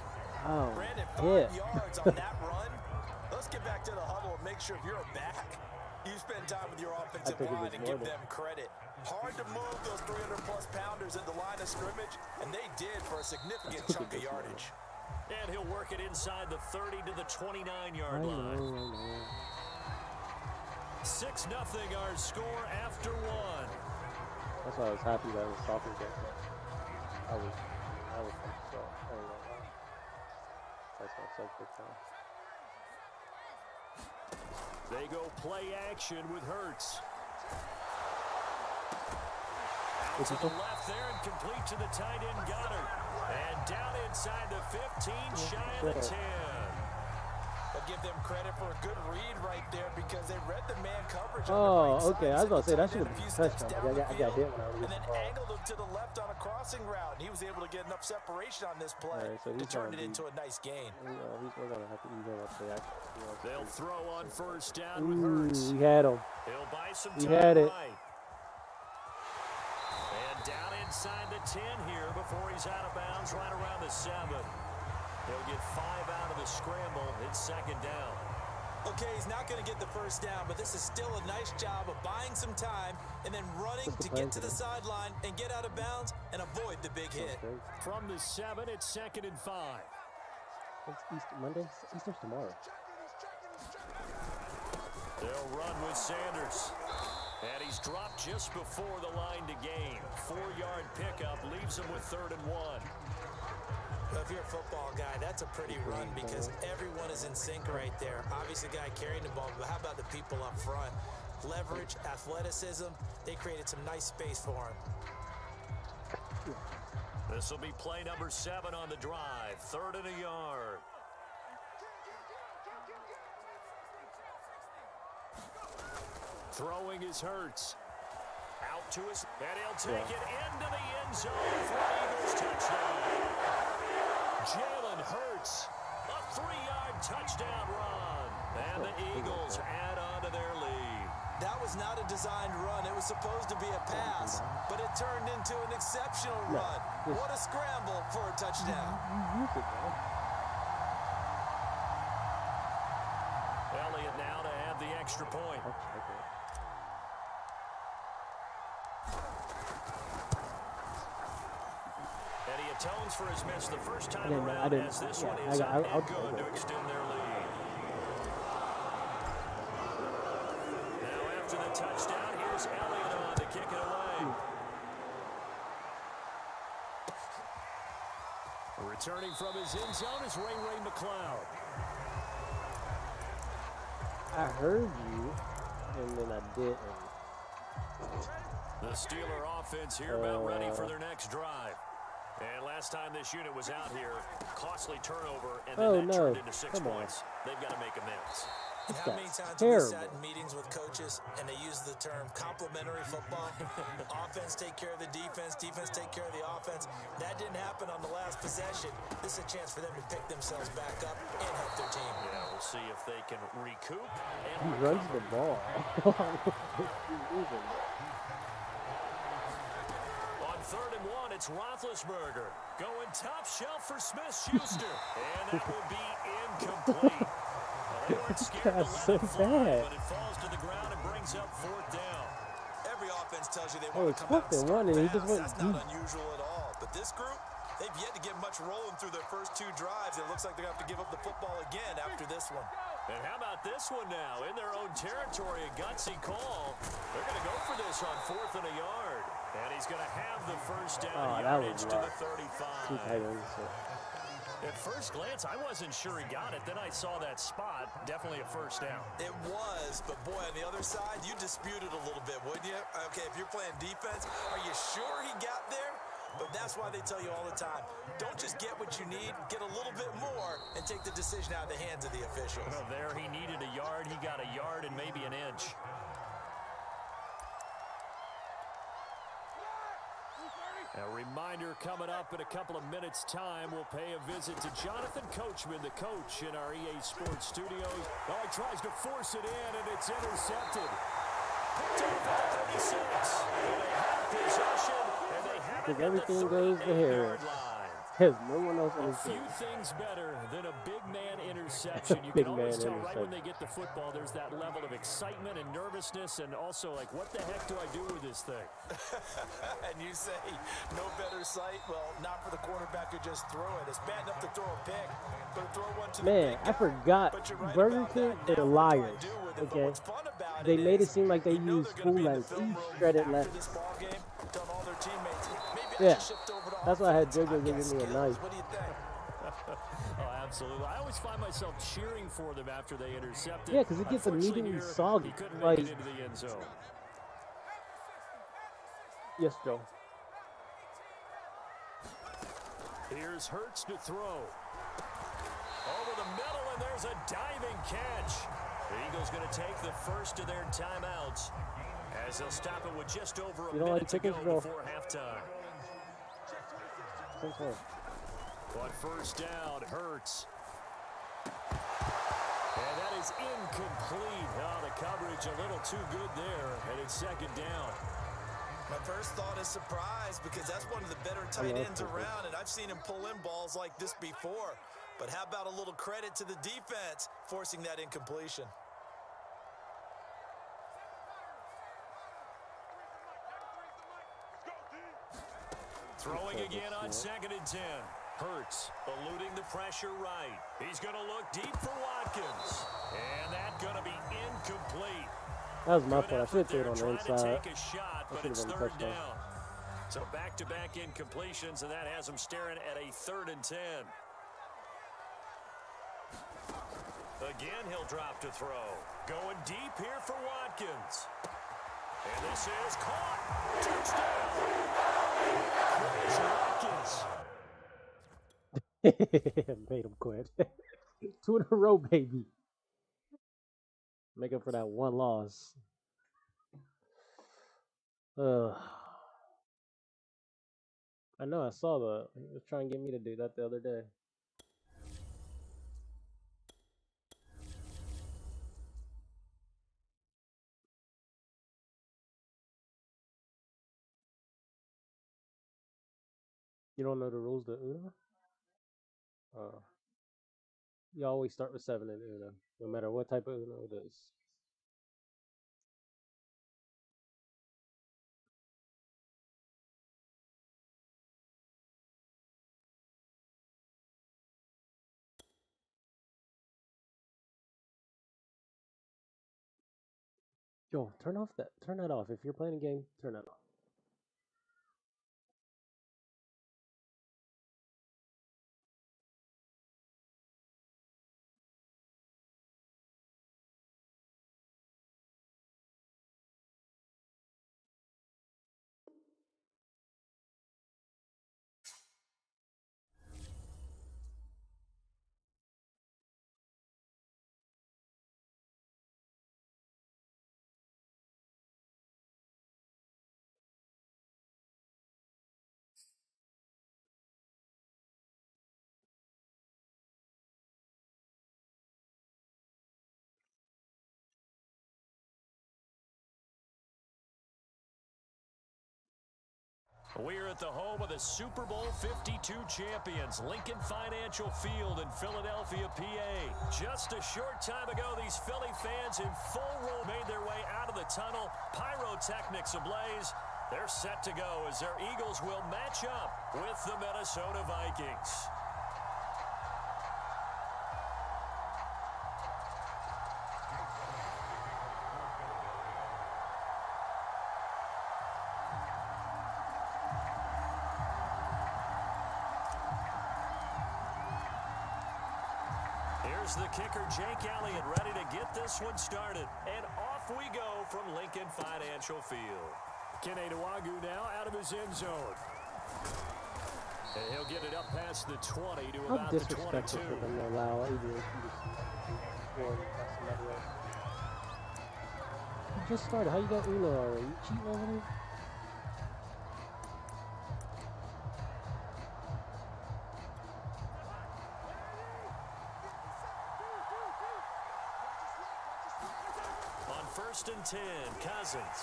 Oh, Brandon, 5 yards on that run. Let's get back to the huddle and make sure if you're a back, you spend time with your offensive line and give them credit. Hard to move those 300-plus pounders at the line of scrimmage, and they did for a significant chunk of yardage. And he'll work it inside the 30 to the 29-yard line. 6-0 our score after one. That's why I was happy that I was talking to him. I was so that's my subject time. They go play action with Hurts. Out to the left there and complete to the tight end Goddard. And down inside the 15, shy of the 10. I'll give them credit for a good read right there because they read the man coverage. Okay. I was about to say that should have been a touchdown. I got hit when I was and then angled him to the left on a crossing route. And he was able to get enough separation on this play to turn it into a nice gain. We're gonna have to even up the action. They'll throw on first down with Hurts. We had him. He'll buy some We time had it. right. And down inside the 10 here before he's out of bounds right around the 7. He'll get 5 out of the scramble. It's second down. Okay, he's not going to get the first down, but this is still a nice job of buying some time and then running to get to the sideline and get out of bounds and avoid the big hit. From the 7, it's 2nd and 5. It's Easter Monday. Easter's tomorrow. They'll run with Sanders. And he's dropped just before the line to gain. 4-yard pickup leaves him with 3rd and 1. Well, if you're a football guy, that's a pretty run because everyone is in sync right there. Obviously, the guy carrying the ball, but how about the people up front? Leverage, athleticism, they created some nice space for him. This will be play number 7 on the drive. 3rd and a yard. Throwing his Hurts. Out to his, and he'll take it into the end zone for an Eagles touchdown. Jalen Hurts, a 3-yard touchdown run. And the Eagles add on to their lead. That was not a designed run. It was supposed to be a pass, but it turned into an exceptional run. What a scramble for a touchdown. Elliott now to add the extra point. And he atones for his miss the first time around as this one is up and good to extend their lead. Now after the touchdown, here's Elliott on to kick it away. Returning from his end zone is Ray McLeod. I heard you, and then I didn't. The Steeler offense here about ready for their next drive. And last time this unit was out here, costly turnover, and then that turned into 6 points. They've got to make amends. And how many times have we sat in meetings with coaches and they use the term complementary football? Offense take care of the defense, defense take care of the offense. That didn't happen on the last possession. This is a chance for them to pick themselves back up and help their team. Yeah, we'll see if they can recoup. He runs the ball. On 3rd and 1, it's Roethlisberger going top shelf for Smith-Schuster. And that will be incomplete. They weren't scared to let it fly, but it falls to the ground and brings up 4th down. Every offense tells you they want to come out and start fast. That's not unusual at all. But this group, they've yet to get much rolling through their first 2 drives. It looks like they're going to have to give up the football again after this one. And how about this one now? In their own territory, a gutsy call. They're going to go for this on 4th and a yard. And he's going to have the first down, yardage to the 35. At first glance, I wasn't sure he got it. Then I saw that spot. Definitely a first down. It was, but boy, on the other side, you dispute it a little bit, wouldn't you? Okay, if you're playing defense, are you sure he got there? But that's why they tell you all the time, don't just get what you need, get a little bit more, and take the decision out of the hands of the officials. Well, there he needed a yard. He got a yard and maybe an inch. A reminder coming up in a couple of minutes' time. We'll pay a visit to Jonathan Coachman, the coach in our EA Sports studios. Oh, he tries to force it in, and it's intercepted. Picked off at the 36. And they have possession, and they have it at everything the goes to Harris. 38-yard line. Has no one else A understood. few things better than a big man interception. You Big can always man tell right when interception. they get the football, there's that level of excitement and nervousness, and also like, what the heck do I do with this thing? And you say, no better sight? Well, not for the quarterback who just threw it. It's bad enough to throw a pick, but throw one to the Man, big I guy. forgot But you're right Burger about King, that. they're Now, what do I liars. do with it? But Okay, what's fun about they made it is seem like they you know used they're gonna school be in as the film each room shredded after left. this ball game, telling all their teammates, maybe I Yeah, should shift over to that's why I had offense. JoJo I've got giving me a skills. knife. What do you think? Oh, absolutely. I always find myself cheering for them after they intercept it. Yeah, 'cause it gets Unfortunately, immediately here, soggy, He couldn't like- make it into the end zone. Yes, Joe. Here's Hurts to throw. Over the middle, and there's a diving catch. The Eagles going to take the first of their timeouts as they'll stop it with just over a You don't like minute to go chickens, bro? before halftime. Thanks, man. On first down, Hurts. And that is incomplete. Oh, the coverage a little too good there, and it's second down. My first thought is surprise because that's one of the better tight ends around, and I've seen him pull in balls like this before. But how about a little credit to the defense forcing that incompletion? Throwing again on 2nd and 10. Hurts eluding the pressure right. He's going to look deep for Watkins. And that's going to be incomplete. That was my Good fault. I should have effort threw it there on the trying to inside. take a shot, That but should it's have been a third touchdown. down. So back-to-back incompletions, and that has them staring at a 3rd and 10. Again, he'll drop to throw. Going deep here for Watkins. And this is caught. Touchdown. Chris Watkins. Made him quit. 2 in a row, baby. Make up for that one loss. I know, I saw he was trying to get me to do that the other day. You don't know the rules to Uno? You always start with 7 in Uno, no matter what type of Uno it is. Yo, turn that off. If you're playing a game, turn that off. We're at the home of the Super Bowl 52 champions, Lincoln Financial Field in Philadelphia, PA. Just a short time ago, these Philly fans in full roll made their way out of the tunnel, pyrotechnics ablaze. They're set to go as their Eagles will match up with the Minnesota Vikings. Here's the kicker, Jake Elliott, ready to get this one started. And off we go from Lincoln Financial Field. Kene Nwagu now out of his end zone. And he'll get it up past the 20 to How about the 22. disrespectful for them to allow AJ to somebody else. You just started. How you got Uno already? You cheating over there? On 1st and 10, Cousins.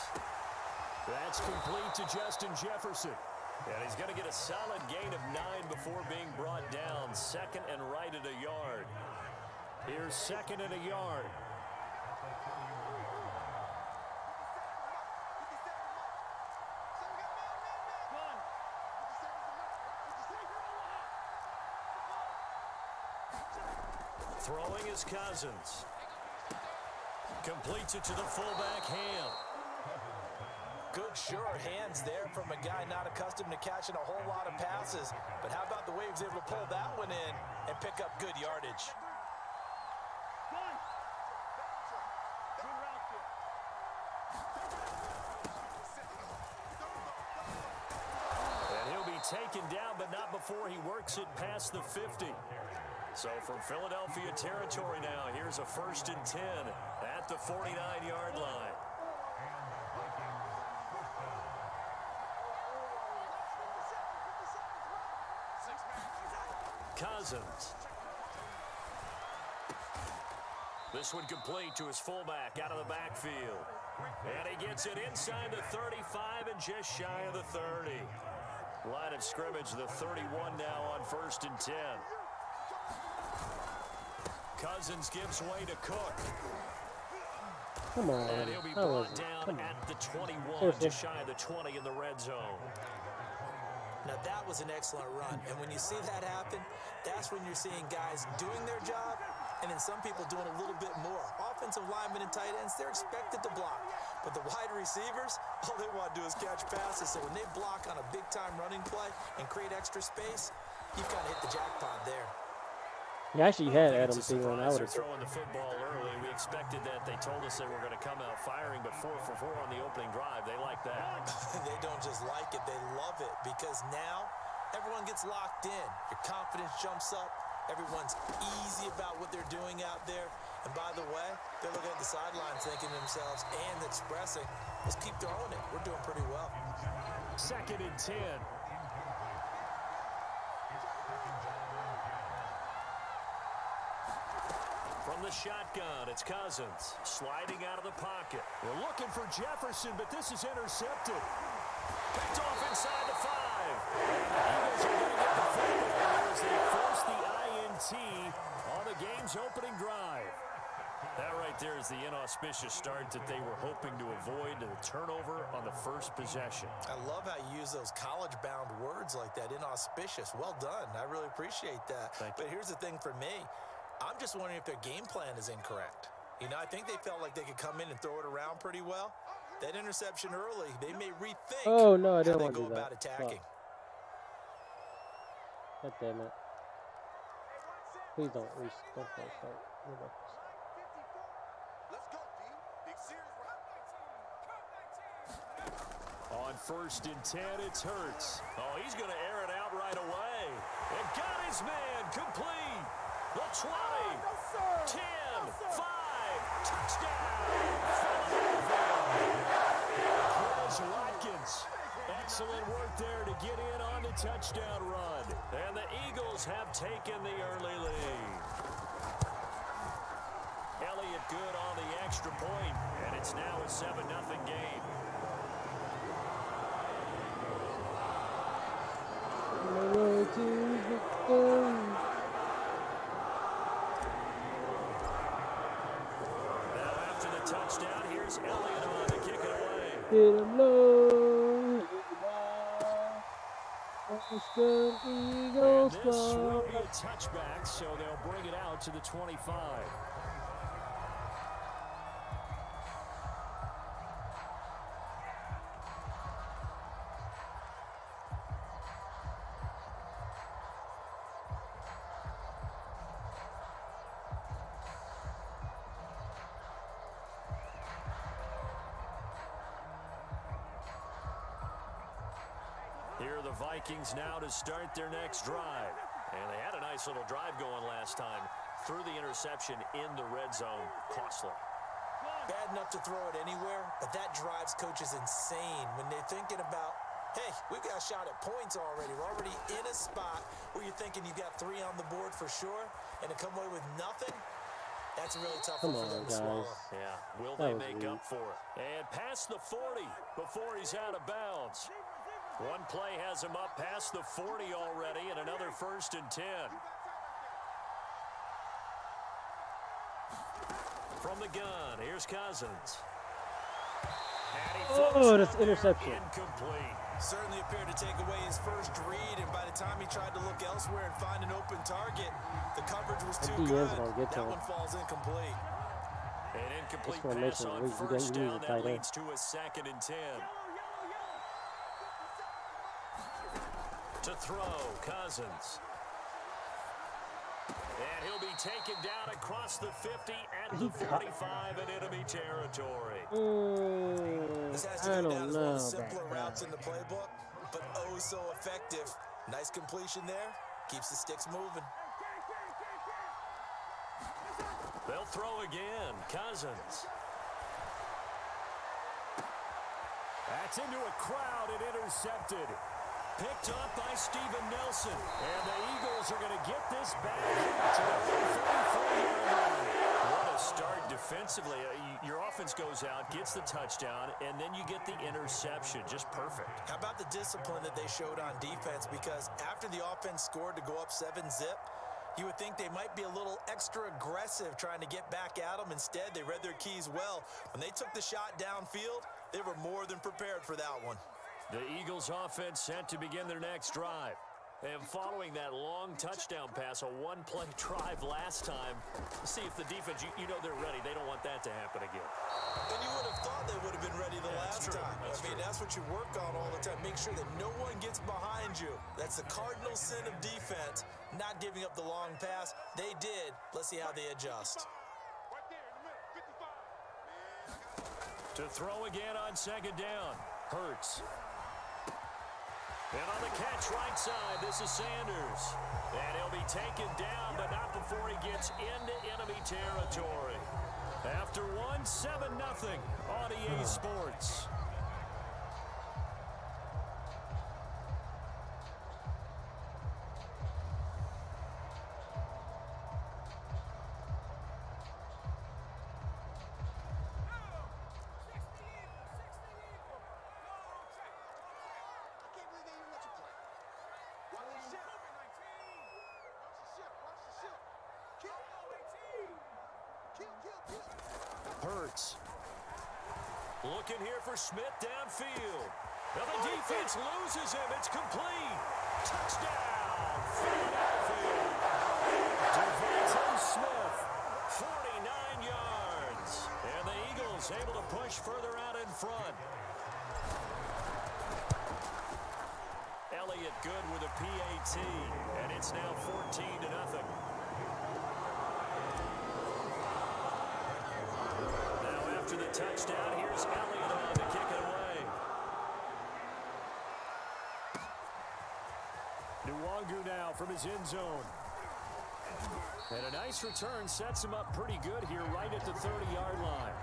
That's complete to Justin Jefferson. And he's going to get a solid gain of 9 before being brought down. 2nd and right at a yard. Here's 2nd and a yard. Throwing is Cousins. Completes it to the fullback, Ham. Good, sure hands there from a guy not accustomed to catching a whole lot of passes. But how about the way he was able to pull that one in and pick up good yardage? And he'll be taken down, but not before he works it past the 50. So from Philadelphia territory now, here's a 1st and 10 at the 49-yard line. Cousins. This one complete to his fullback out of the backfield. And he gets it inside the 35 and just shy of the 30. Line of scrimmage, the 31 now on 1st and 10. Cousins gives way to Cook. Come on. And he'll be brought down at the 21, just shy of the 20 in the red zone. Now, that was an excellent run. And when you see that happen, that's when you're seeing guys doing their job and then some people doing a little bit more. Offensive linemen and tight ends, they're expected to block. But the wide receivers, all they want to do is catch passes. So when they block on a big-time running play and create extra space, you've kind of hit the jackpot there. He actually had Adam Thielen. I would have throwing the football early. We expected that. They told us they were going to come out firing, but 4 for 4 on the opening drive. They like that. They don't just like it. They love it because now everyone gets locked in. Your confidence jumps up. Everyone's easy about what they're doing out there. And by the way, they're looking at the sidelines thinking to themselves and expressing, let's keep throwing it. We're doing pretty well. 2nd and 10. From the shotgun, it's Cousins sliding out of the pocket. They're looking for Jefferson, but this is intercepted. Picked off inside the 5. And the Eagles are going to get the football as they force the INT on the game's opening drive. That right there is the inauspicious start that they were hoping to avoid, the turnover on the first possession. I love how you use those college-bound words like that, inauspicious. Well done. I really appreciate that. But here's the thing for me. I'm just wondering if their game plan is incorrect. You know, I think they felt like they could come in and throw it around pretty well. That interception early, they may rethink how they go about attacking. God damn it. Please don't start. Let's go, D. Big series, right? On 1st and 10, it's Hurts. Oh, he's going to air it out right away. And got his man complete. The 20, 10, 5, touchdown, Philadelphia. Watkins, excellent work there to get in on the touchdown run. And the Eagles have taken the early lead. Elliott good on the extra point, and it's now a 7-0 game. Touchdown. Here's Elliott on to kick it away. Hit him low. Eagles. And this will be a touchback, so they'll bring it out to the 25. Here are the Vikings now to start their next drive. And they had a nice little drive going last time. Threw the interception in the red zone. Costly. Bad enough to throw it anywhere, but that drives coaches insane when they're thinking about, hey, we've got a shot at points already. We're already in a spot where you're thinking you've got 3 on the board for sure, and to come away with nothing, that's a really tough one for them to swallow. Yeah, will they make up for it? And past the 40 before he's out of bounds. One play has him up past the 40 already, and another 1st and 10. From the gun, here's Cousins. Oh, that's interception. Incomplete. Certainly appeared to take away his first read, and by the time he tried to look elsewhere and find an open target, the coverage was too good. That one falls incomplete. An incomplete pass on first down. That leads to a 2nd and 10. To throw, Cousins. And he'll be taken down across the 50 at the 45 in enemy territory. This has to go down as one of the simpler routes in the playbook, but oh so effective. Nice completion there. Keeps the sticks moving. They'll throw again. Cousins. That's into a crowd and intercepted. Picked up by Steven Nelson. And the Eagles are going to get this back to the 34-yard line. What a start defensively. Your offense goes out, gets the touchdown, and then you get the interception. Just perfect. How about the discipline that they showed on defense? Because after the offense scored to go up 7-zip, you would think they might be a little extra aggressive trying to get back at them. Instead, they read their keys well. When they took the shot downfield, they were more than prepared for that one. The Eagles offense set to begin their next drive. And following that long touchdown pass, a one-play drive last time, see if the defense, you know they're ready. They don't want that to happen again. And you would have thought they would have been ready the last time. That's what you work on all the time. Make sure that no one gets behind you. That's the cardinal sin of defense, not giving up the long pass. They did. Let's see how they adjust. To throw again on 2nd down. Hurts. And on the catch right side, this is Sanders. And he'll be taken down, but not before he gets into enemy territory. After one, 7-0 on EA Sports. Hurts. Looking here for Smith downfield. Now the defense loses him. It's complete. Touchdown, Philadelphia. Devontae Smith, 49 yards. And the Eagles able to push further out in front. Elliott good with a PAT. And it's now 14-0. To the touchdown, here's Elliott on to kick it away. Nwangu now from his end zone. And a nice return sets him up pretty good here right at the 30-yard line.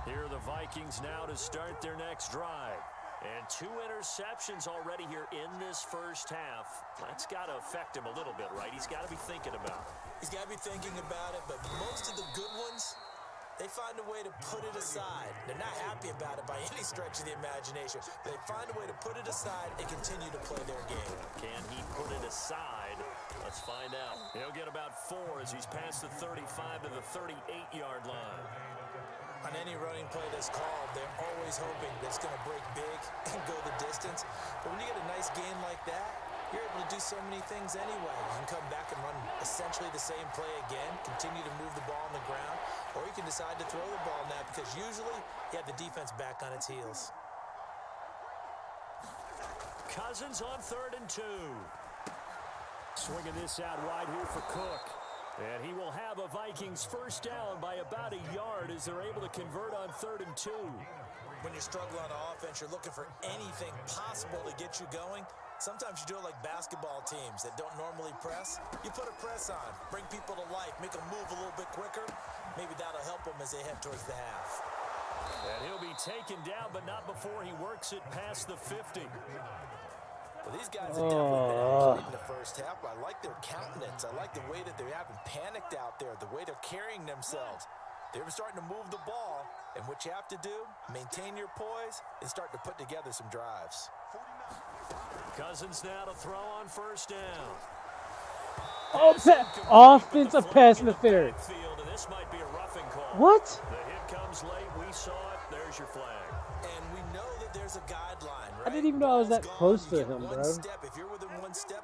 Here are the Vikings now to start their next drive. And 2 interceptions already here in this first half. That's got to affect him a little bit, right? He's got to be thinking about it. He's got to be thinking about it, but most of the good ones, they find a way to put it aside. They're not happy about it by any stretch of the imagination. They find a way to put it aside and continue to play their game. Can he put it aside? Let's find out. He'll get about 4 as he's past the 35 to the 38-yard line. On any running play that's called, they're always hoping that it's going to break big and go the distance. But when you get a nice gain like that, you're able to do so many things anyway. You can come back and run essentially the same play again, continue to move the ball on the ground, or you can decide to throw the ball now because usually you have the defense back on its heels. Cousins on 3rd and 2. Swinging this out wide here for Cook. And he will have a Vikings first down by about a yard as they're able to convert on 3rd and 2. When you're struggling on offense, you're looking for anything possible to get you going. Sometimes you do it like basketball teams that don't normally press. You put a press on, bring people to life, make them move a little bit quicker. Maybe that'll help them as they head towards the half. And he'll be taken down, but not before he works it past the 50. Well, these guys have definitely been athletes in the first half. I like their countenance. I like the way that they haven't panicked out there, the way they're carrying themselves. They're starting to move the ball, and what you have to do, maintain your poise and start to put together some drives. Cousins now to throw on first down. Offensive pass interference. And this might be a roughing call. What? The hit comes late. We saw it. There's your flag. And we know that there's a guideline, right? I didn't even know I was that Ball's close gone. to You get him, one bro. step. If you're within one step,